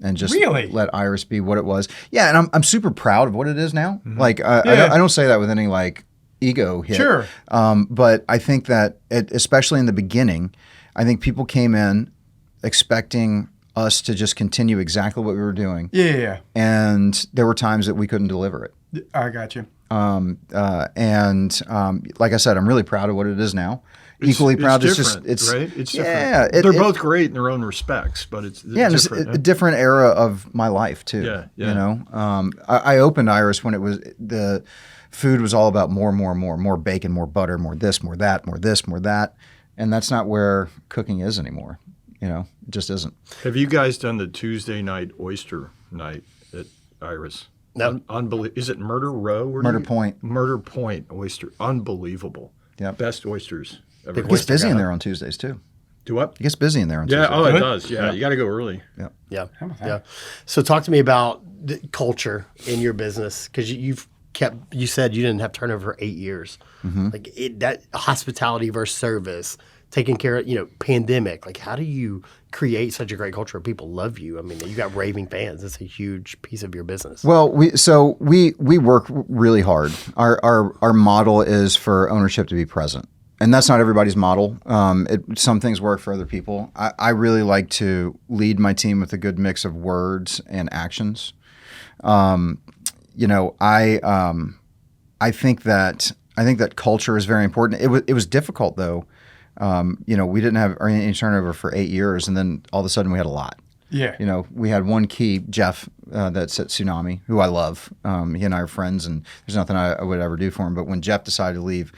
and just Really? let Iris be what it was. Yeah, and I'm super proud of what it is now. Like Yeah. I don't say that with any like ego hit. Sure. But I think that especially in the beginning, I think people came in expecting us to just continue exactly what we were doing. Yeah. And there were times that we couldn't deliver it. I got you. Like I said, I'm really proud of what it is now. Equally proud. It's It's different, just, right? It's yeah, different. They're both great in their own respects, but it's it's different. a different era of my life too. Yeah. You know, I opened Iris when it was the food was all about more bacon, more butter, more this, more that, more this, more that. And that's not where cooking is anymore. It just isn't. Have you guys done the Tuesday night oyster night at Iris? No. Unbelievable. Is it Murder Row? Murder Point. Murder Point oyster. Unbelievable. Yep. Best oysters ever. It gets busy in there on Tuesdays too. Do what? It gets busy in there on Tuesdays. Yeah, it does. Yeah, you got to go early. Yeah. So talk to me about the culture in your business, because you said you didn't have turnover for 8 years. Like that hospitality versus service, taking care of, pandemic. Like, how do you create such a great culture where people love you? I mean, you got raving fans. It's a huge piece of your business. Well, we work really hard. Our model is for ownership to be present. And that's not everybody's model. Some things work for other people. I really like to lead my team with a good mix of words and actions. I think that culture is very important. It was difficult though. We didn't have any turnover for 8 years, and then all of a sudden we had a lot. Yeah. We had one key, Jeff, that's at Tsunami, who I love. He and I are friends, and there's nothing I would ever do for him. But when Jeff decided to leave,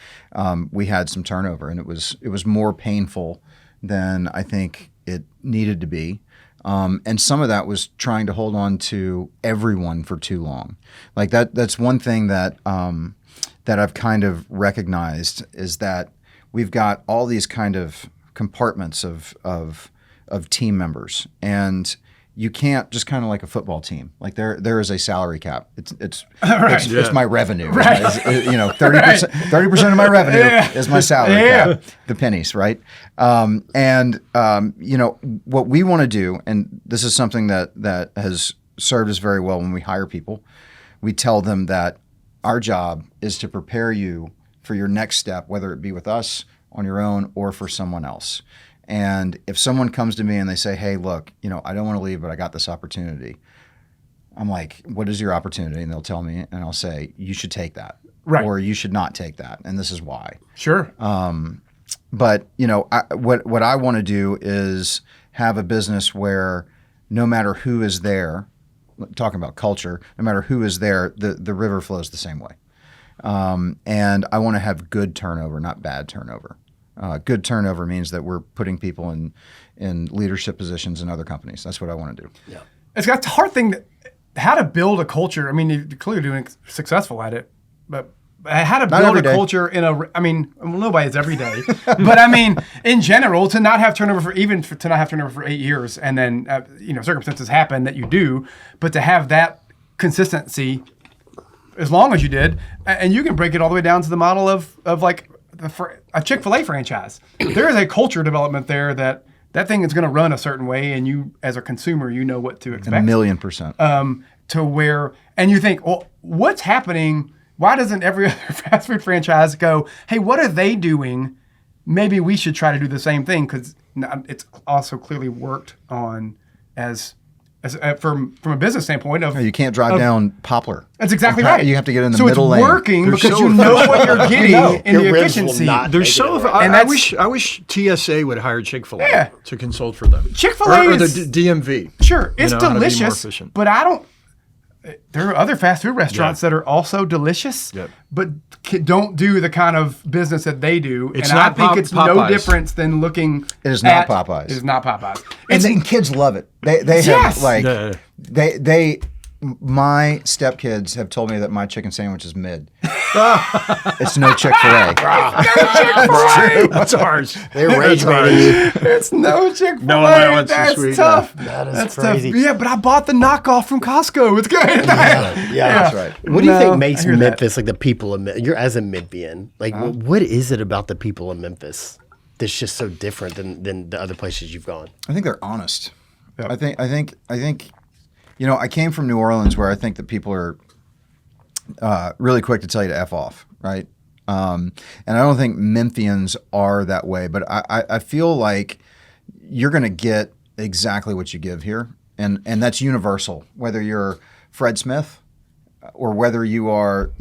we had some turnover, and it was more painful than I think it needed to be. And some of that was trying to hold on to everyone for too long. Like that's one thing that I've kind of recognized is that we've got all these kind of compartments of team members, and you can't just kind of like a football team. Like there is a salary cap. It's my revenue. Right. 30% of my revenue is my salary cap. The pennies, right? What we want to do, and this is something that has served us very well when we hire people. We tell them that our job is to prepare you for your next step, whether it be with us on your own or for someone else. And if someone comes to me and they say, hey, look, I don't want to leave, but I got this opportunity. I'm like, what is your opportunity? And they'll tell me, and I'll say, you should take that. Right. Or you should not take that. And this is why. Sure. But what I want to do is have a business where no matter who is there, talking about culture, no matter who is there, the river flows the same way. And I want to have good turnover, not bad turnover. Good turnover means that we're putting people in leadership positions in other companies. That's what I want to do. Yeah, it's a hard thing. How to build a culture. I mean, you're clearly doing successful at it, but how to build a culture nobody is every day, but I mean, in general, to not have turnover for 8 years, and then circumstances happen that you do, but to have that consistency as long as you did, and you can break it all the way down to the model of like a Chick-fil-A franchise. There is a culture development there that thing is going to run a certain way, and you, as a consumer, what to expect. 1,000,000%. To where, and you think, well, what's happening? Why doesn't every other fast food franchise go, hey, what are they doing? Maybe we should try to do the same thing, because it's also clearly worked on as from a business standpoint of you can't drive down Poplar. That's exactly right. You have to get in the middle lane. So it's working because you know what you're getting in the efficiency. I wish TSA would hire Chick-fil-A to consult for them. Chick-fil-A or the DMV. Sure, it's delicious, but there are other fast food restaurants that are also delicious, but don't do the kind of business that they do. It's and not I think it's Popeyes. No difference than looking. It is not Popeyes. It is not Popeyes. And kids love it. My stepkids have told me that my chicken sandwich is mid. It's no Chick-fil-A. That's ours. They're rage baiting. It's no Chick-fil-A. No allowance is That's sweet. tough. That's crazy. Tough. Yeah, but I bought the knockoff from Costco. It's good. Yeah, that's right. What do you think makes Memphis like the people of you're as a Memphian? Like, what is it about the people of Memphis that's just so different than the other places you've gone? I think they're honest. Yep. I think. I came from New Orleans, where I think that people are really quick to tell you to F off, right? And I don't think Memphians are that way, but I feel like you're going to get exactly what you give here, and that's universal, whether you're Fred Smith or whether you are,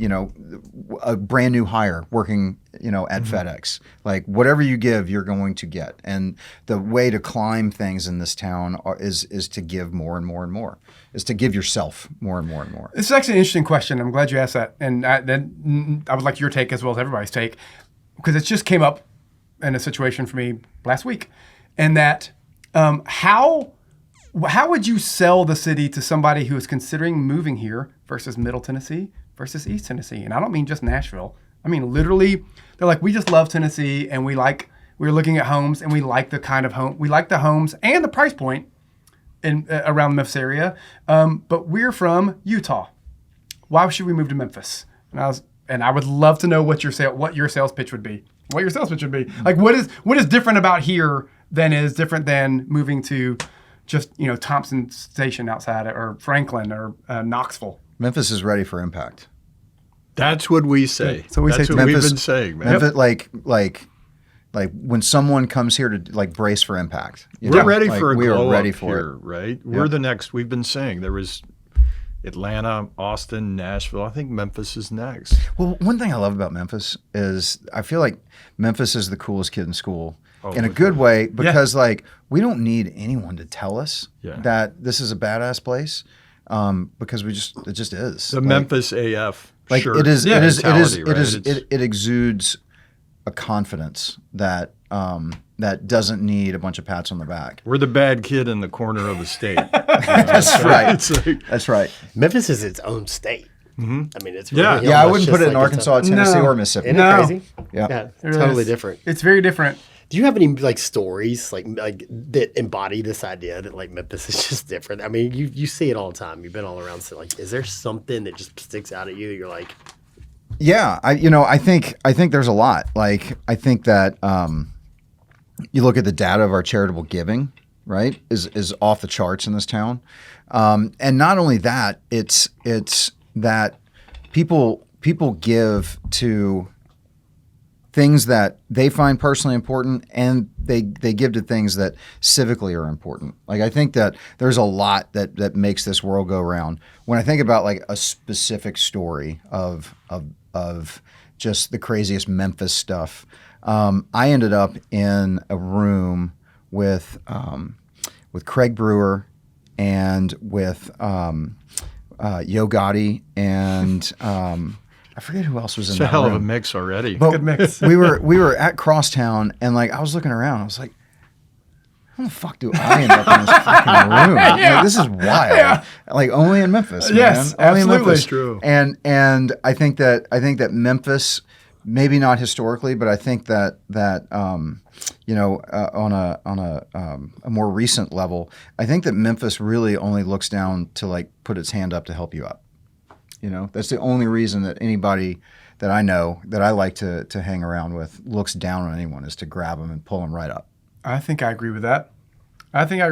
a brand new hire working, at FedEx. Like, whatever you give, you're going to get. And the way to climb things in this town is to give more and more and more, is to give yourself more and more and more. This is actually an interesting question. I'm glad you asked that. And I would like your take as well as everybody's take, because it just came up in a situation for me last week, and that how would you sell the city to somebody who is considering moving here versus Middle Tennessee versus East Tennessee? And I don't mean just Nashville. I mean literally, they're like, we just love Tennessee, and we're looking at homes, and we like the kind of home, we like the homes and the price point in around the Memphis area, but we're from Utah. Why should we move to Memphis? And I would love to know what your sales pitch would be. What your sales pitch would be. Like, what is different about here than is different than moving to just, Thompson Station outside, or Franklin, or Knoxville? Memphis is ready for impact. That's what we say. So that's what we've been saying, man. Memphis, like when someone comes here to like brace for impact. We're ready for a we glow are ready up for here, it. right? We're the next. We've been saying there was Atlanta, Austin, Nashville. I think Memphis is next. Well, one thing I love about Memphis is I feel like Memphis is the coolest kid in school in a good way, because like we don't need anyone to tell us that this is a badass place, because it just is. The Memphis AF. Like shirt it is, mentality, it exudes a confidence that that doesn't need a bunch of pats on the back. We're the bad kid in the corner of the state. That's right. That's right. Memphis is its own state. Mm-hmm. I mean, it's really I wouldn't put it in Arkansas, Tennessee, or Mississippi. Isn't it crazy? Yeah, totally different. It's very different. Do you have any like stories like that embody this idea that like Memphis is just different? I mean, you see it all the time. You've been all around. So like, is there something that just sticks out at you that you're like? Yeah, I think there's a lot. Like I think that you look at the data of our charitable giving, right, is off the charts in this town, and not only that, it's that people give to things that they find personally important, and they give to things that civically are important. Like I think that there's a lot that makes this world go round. When I think about like a specific story of just the craziest Memphis stuff, I ended up in a room with Craig Brewer and with Yo Gotti and I forget who else was in that room. It's a hell of a mix already. But good mix. we were at Crosstown, and like I was looking around, I was like, how the fuck do I end up in this fucking room? Like, this is wild. Yeah. Like only in Memphis, yes, man. Only absolutely. in Memphis. True. And I think that Memphis, maybe not historically, but I think that on a more recent level, I think that Memphis really only looks down to like put its hand up to help you up. That's the only reason that anybody that I know that I like to hang around with looks down on anyone, is to grab them and pull them right up. I think I agree with that. I think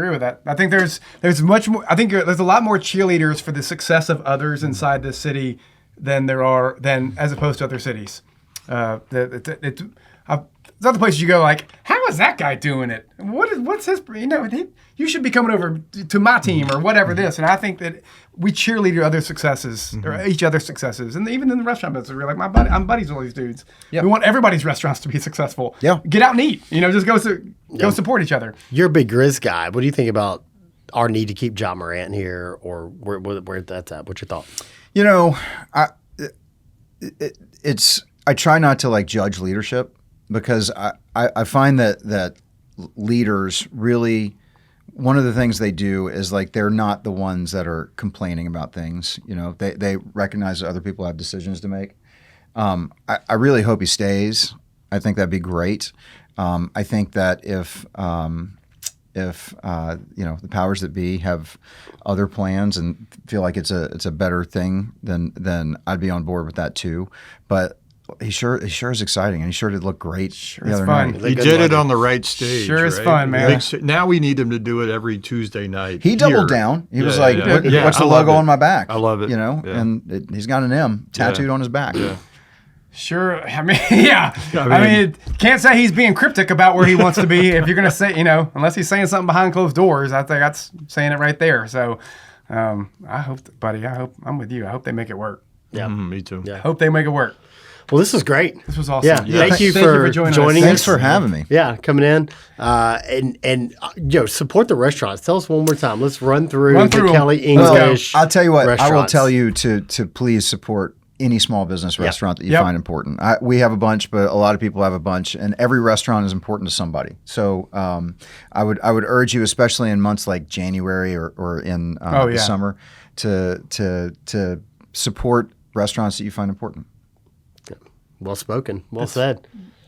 there's much more. I think there's a lot more cheerleaders for the success of others inside this city than as opposed to other cities. It's other places you go like, how is that guy doing it? What's his? You should be coming over to my team or whatever this. And I think that we cheerlead other successes or each other's successes, and even in the restaurant business, we're like, I'm buddies with all these dudes. Yep. We want everybody's restaurants to be successful. Yeah. Get out and eat. Just go support each other. You're a big Grizz guy. What do you think about our need to keep Ja Morant here, or where that's at? What's your thought? I try not to like judge leadership, because I find that leaders really, one of the things they do is like they're not the ones that are complaining about things. They recognize that other people have decisions to make. I really hope he stays. I think that'd be great. I think that if the powers that be have other plans and feel like it's a better thing, then I'd be on board with that too. But he sure is exciting, and he sure did look great the other fun. night. He did it on the right stage. Sure is right? fun, man. Now we need him to do it every Tuesday night. He doubled down. He was like, what's the logo on my back? I love it. And he's got an M tattooed on his back. Yeah. Sure. I mean, yeah. I mean, can't say he's being cryptic about where he wants to be. If you're going to say, unless he's saying something behind closed doors, I think that's saying it right there. So I hope, buddy, I'm with you. I hope they make it work. Yeah. Me too. Yeah. Hope they make it work. Well, this was great. This was awesome. Yeah. Thank you for joining us. Thanks for having me. Yeah, coming in. And support the restaurants. Tell us one more time. Let's run through the Kelly English. I'll tell you what. Restaurants. I will tell you to please support any small business restaurant that you find important. We have a bunch, but a lot of people have a bunch, and every restaurant is important to somebody. So I would urge you, especially in months like January or in the summer, to support restaurants that you find important. Well spoken. Well said.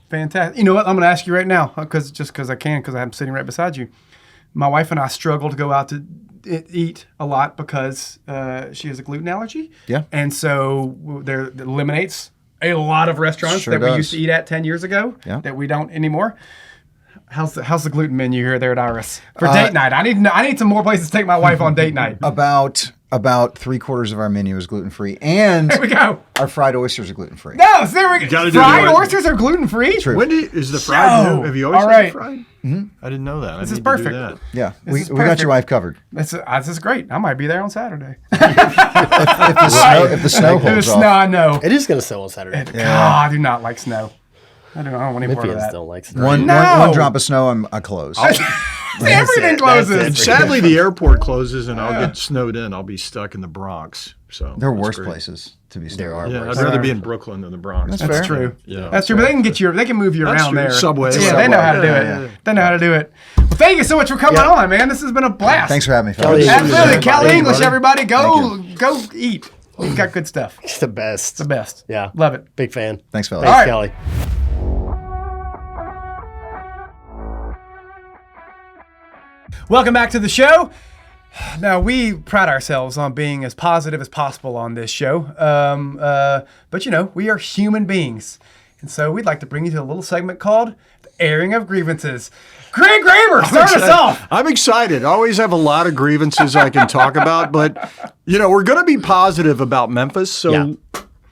Fantastic. You know what? I'm going to ask you right now, because I can, because I'm sitting right beside you. My wife and I struggle to go out to eat a lot because she has a gluten allergy. Yeah. And so that eliminates a lot of restaurants we used to eat at 10 years ago that we don't anymore. How's the gluten menu here there at Iris for date night? I need some more places to take my wife on date night. About 3/4 of our menu is gluten free, and there we go. Our fried oysters are gluten free. No, so there we go. Fried oysters are gluten free. True. When is the fried new? Have you always had fried? Mm-hmm. I didn't know that. This is perfect. Yeah, we got your wife covered. This is great. I might be there on Saturday. if the snow holds off. I know. It is going to snow on Saturday. God, I do not like snow. I don't want any part of that. Don't like snow. One drop of snow, I close. Everything closes. And sadly, the airport closes, and I'll get snowed in. I'll be stuck in the Bronx. So there are worse places to be snowed. There are. Yeah, I'd rather be in Brooklyn than the Bronx. That's true. Yeah, that's true. But they can move you around there. Subway. Yeah, they know how to do it. They know how to do it. Well, thank you so much for coming on, man. This has been a blast. Thanks for having me, fellas. Absolutely, Cali English, everybody. Go eat. We've got good stuff. It's the best. It's the best. Yeah, love it. Big fan. Thanks, fellas. Thanks, Kelly. Welcome back to the show. Now, we pride ourselves on being as positive as possible on this show. But, we are human beings. And so we'd like to bring you to a little segment called The Airing of Grievances. Greg Graber, start us off. I'm excited. I always have a lot of grievances I can talk about. But, we're going to be positive about Memphis. So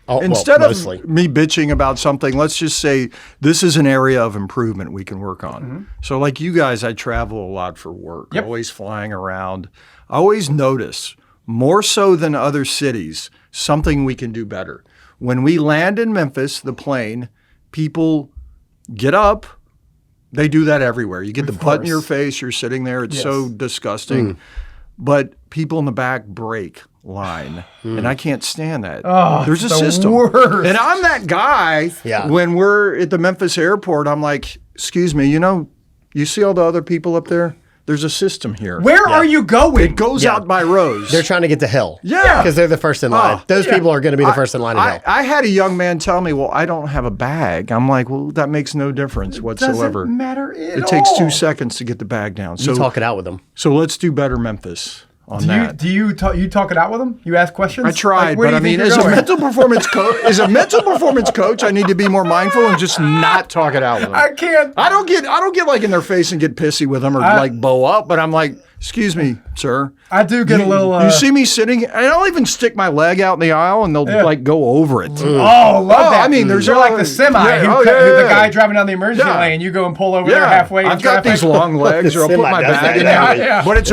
instead of me bitching about something, let's just say this is an area of improvement we can work on. Mm-hmm. So like you guys, I travel a lot for work, always flying around. I always notice, more so than other cities, something we can do better. When we land in Memphis, the plane, people get up. They do that everywhere. You get the butt in your face. You're sitting there. It's so disgusting. But people in the back break line, and I can't stand that. There's a system. Worst. And I'm that guy when we're at the Memphis airport, I'm like, excuse me, you see all the other people up there? There's a system here. Where are you going? It goes out by rows. They're trying to get to hell. Yeah. Because they're the first in line. Those people are going to be the first in line in hell. I had a young man tell me, well, I don't have a bag. I'm like, well, that makes no difference whatsoever. Doesn't matter at all. It takes 2 seconds to get the bag down. So you talk it out with them. So let's do better Memphis. Do you talk it out with them? You ask questions? I tried, but as a mental performance coach, I need to be more mindful and just not talk it out with them. I can't. I don't get like in their face and get pissy with them or like bow up, but I'm like, excuse me, sir. I do get a little. You see me sitting, and I'll even stick my leg out in the aisle, and they'll like go over it. Love that. I mean, there's like the semi, the guy driving down the emergency lane. You go and pull over there halfway. I've got these long legs, or I'll put my bag in there. But it's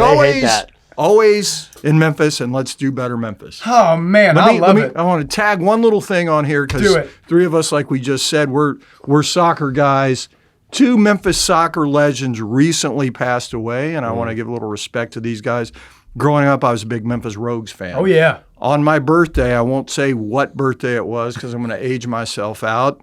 always in Memphis, and let's do better Memphis. Oh, man, I love it. I want to tag one little thing on here because three of us, like we just said, we're soccer guys. 2 Memphis soccer legends recently passed away, and I want to give a little respect to these guys. Growing up, I was a big Memphis Rogues fan. Oh, yeah. On my birthday, I won't say what birthday it was because I'm going to age myself out.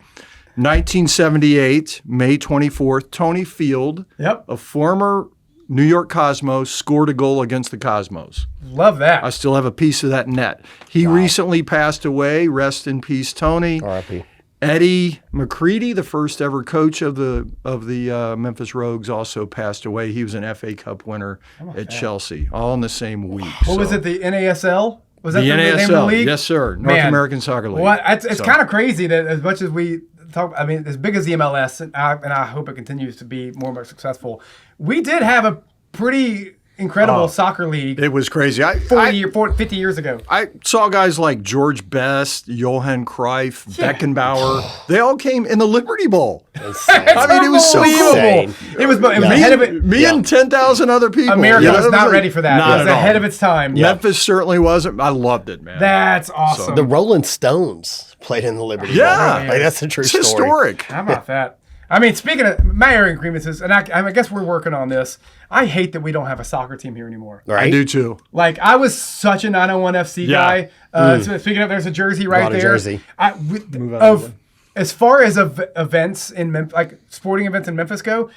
1978, May 24th, Tony Field, a former New York Cosmos, scored a goal against the Cosmos. Love that. I still have a piece of that net. He recently passed away. Rest in peace, Tony. R.I.P. Eddie McCready, the first ever coach of the Memphis Rogues, also passed away. He was an FA Cup winner at Chelsea, all in the same week. What was it, the NASL? Was that the the NASL, name of the league? Yes, sir. North American Soccer League. Well, it's kind of crazy that as much as we talk, as big as the MLS, and I hope it continues to be more and more successful, we did have a pretty incredible soccer league. It was crazy. 50 years ago. I saw guys like George Best, Johan Cruyff, Beckenbauer. They all came in the Liberty Bowl. It was so cool. It was ahead of it. Me and 10,000 other people. America was not ready for that. Not it was ahead of its time. Memphis certainly wasn't. I loved it, man. That's awesome. The Rolling Stones played in the Liberty Bowl. Yeah. That's a true story. Historic. How about that? I mean, speaking of my area grievances, and I guess we're working on this. I hate that we don't have a soccer team here anymore. Right? I do too. Like, I was such a 901 FC guy. So speaking of, there's a jersey right there. Jersey. As far as events in like sporting events in Memphis go,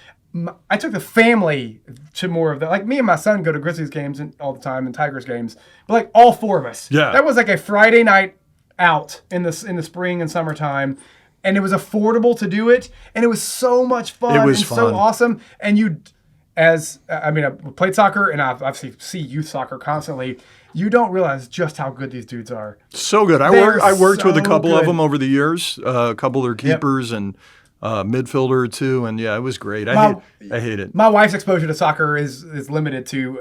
I took the family to more of the, like me and my son go to Grizzlies games all the time and Tigers games, but like all four of us. Yeah. That was like a Friday night out in the spring and summertime. And it was affordable to do it, and it was so much fun. It was so awesome. And I played soccer, and I obviously see youth soccer constantly. You don't realize just how good these dudes are. So good. I worked with a couple of them over the years, a couple of their keepers and midfielder or two, and yeah, it was great. I hate it. My wife's exposure to soccer is limited to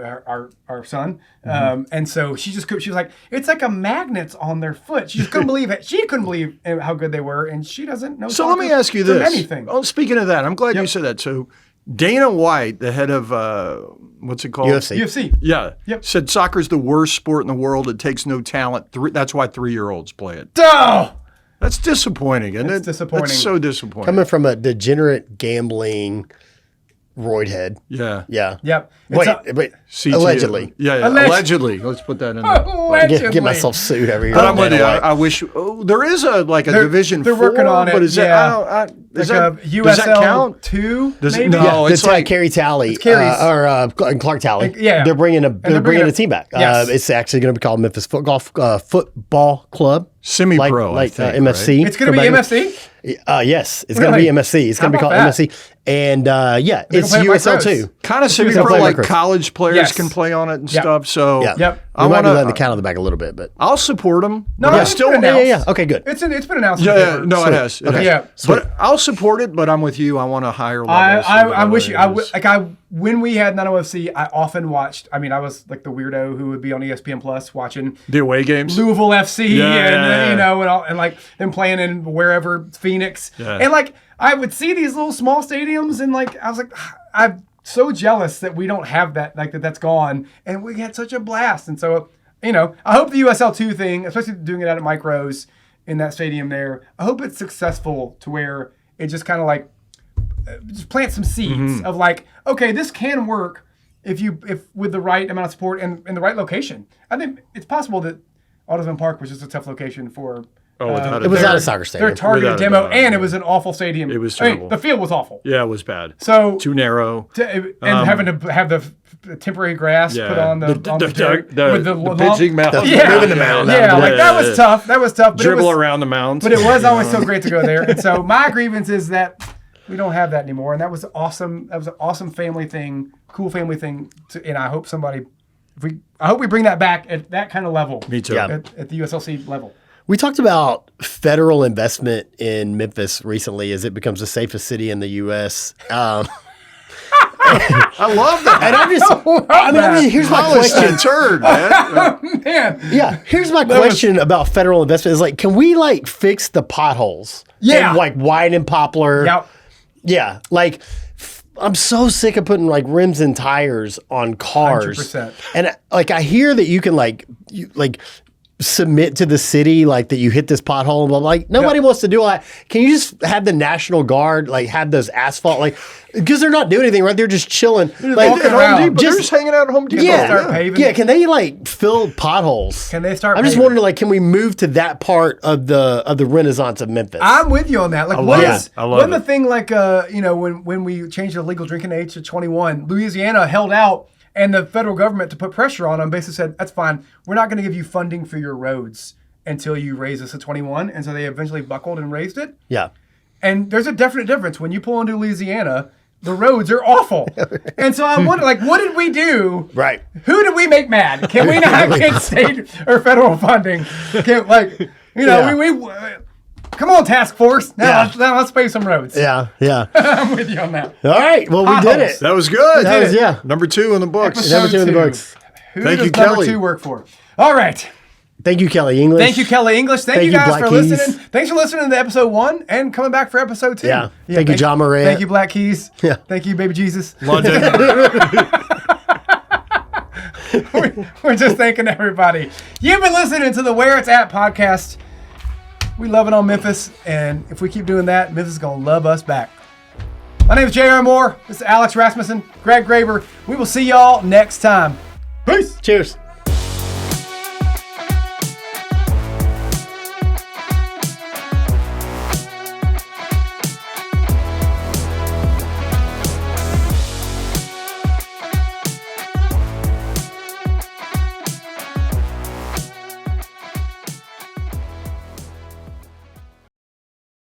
our son, and so she was like, it's like a magnet on their foot. She just couldn't believe it. She couldn't believe how good they were, and she doesn't know. So let me ask you this: anything. Oh, speaking of that, I'm glad you said that. So Dana White, the head of what's it called? UFC. Yeah. Yep. Said soccer's the worst sport in the world. It takes no talent. That's why 3-year-olds play it. Oh! That's disappointing, isn't it? It's disappointing. That's so disappointing. Coming from a degenerate gambling roid head. Yeah. Yeah. Yep. Wait. Allegedly. Yeah. Allegedly. Let's put that in there. Allegedly. Get myself sued every year. But I'm with you. I wish there is a Division 4. They're working on it. But is like does USL that count? 2? Does maybe? it? No, it's like Carey Talley it's Carey's. and Clark Talley. Yeah. They're bringing a team back. Yes. It's actually going to be called Memphis Football Club. Semi-pro, like I think, MFC. Right? It's going to be MFC? Yes, it's going to be MFC. It's going to be called MFC. And it's USL too. Kind of semi-pro, like college players can play on it and stuff. So I might be letting the cat on the back a little bit, but I'll support them. No, it's still announced. Yeah. Okay, good. It's been announced. Yeah, no, it has. Okay. Yeah, but I'll support it. But I'm with you. I want a higher level. I wish when we had Nano FC, I often watched. I mean, I was like the weirdo who would be on ESPN Plus watching the away games, Louisville FC, and like them playing in wherever Phoenix, and like I would see these little small stadiums, and like I was like, I'm so jealous that we don't have that, like that's gone, and we had such a blast. And so I hope the USL2 thing, especially doing it out at Mike Rose in that stadium there, I hope it's successful to where it just kind of like just plant some seeds of like, okay, this can work if with the right amount of support and the right location. I think it's possible that Audubon Park was just a tough location for. It was not a soccer stadium. Their targeted demo, and it was an awful stadium. It was terrible. I mean, the field was awful. Yeah, it was bad. So too narrow, and having to have the temporary grass put on the pitching mound, moving the mound. That was tough. That was tough. But dribble around the mound. But it was always so great to go there. And so my grievance is that we don't have that anymore, and that was awesome. That was an awesome family thing, cool family thing. And I hope I hope we bring that back at that kind of level. Me too. Yeah. At the USLC level. We talked about federal investment in Memphis recently as it becomes the safest city in the U.S. I love that. And here's my question. Turd, man. Man. Yeah, here's my question about federal investment. Is like, can we like fix the potholes? Yeah. And, like widen Poplar. Yep. Yeah. Like, I'm so sick of putting like rims and tires on cars. 100%. And like, I hear that you can submit to the city like that you hit this pothole and blah, blah. Like nobody wants to do all that. Can you just have the National Guard like have those asphalt because they're not doing anything, right? They're just chilling. Like walking around. They're just hanging out at Home Depot. Start paving. Yeah, can they like fill potholes? Can they start I'm just paving? wondering like can we move to that part of the Renaissance of Memphis? I'm with you on that. Like, I love the thing like when we changed the legal drinking age to 21, Louisiana held out, and the federal government, to put pressure on them, basically said, "That's fine. We're not going to give you funding for your roads until you raise us to 21." And so they eventually buckled and raised it. Yeah. And there's a definite difference when you pull into Louisiana. The roads are awful. And so I wonder, like, what did we do? Right. Who did we make mad? Can we not get state or federal funding? Come on, task force. Now let's pave some roads. Yeah. I'm with you on that. All right. Well, we did it. That was good. That was number 2 in the books. Episode 2 in the books. Who Thank does you, Kelly. number 2 work for? All right. Thank you, Kelly English. Thank you, Kelly English. Thank you guys Black for Keys. listening. Thanks for listening to episode 1 and coming back for episode 2. Yeah. Thank you, Ja Morant. Thank you, Black Keys. Yeah. Thank you, Baby Jesus. London. We're just thanking everybody. You've been listening to the Where It's At podcast. We love it on Memphis, and if we keep doing that, Memphis is going to love us back. My name is J.R. Moore. This is Alex Rasmussen, Greg Graber. We will see y'all next time. Peace. Cheers.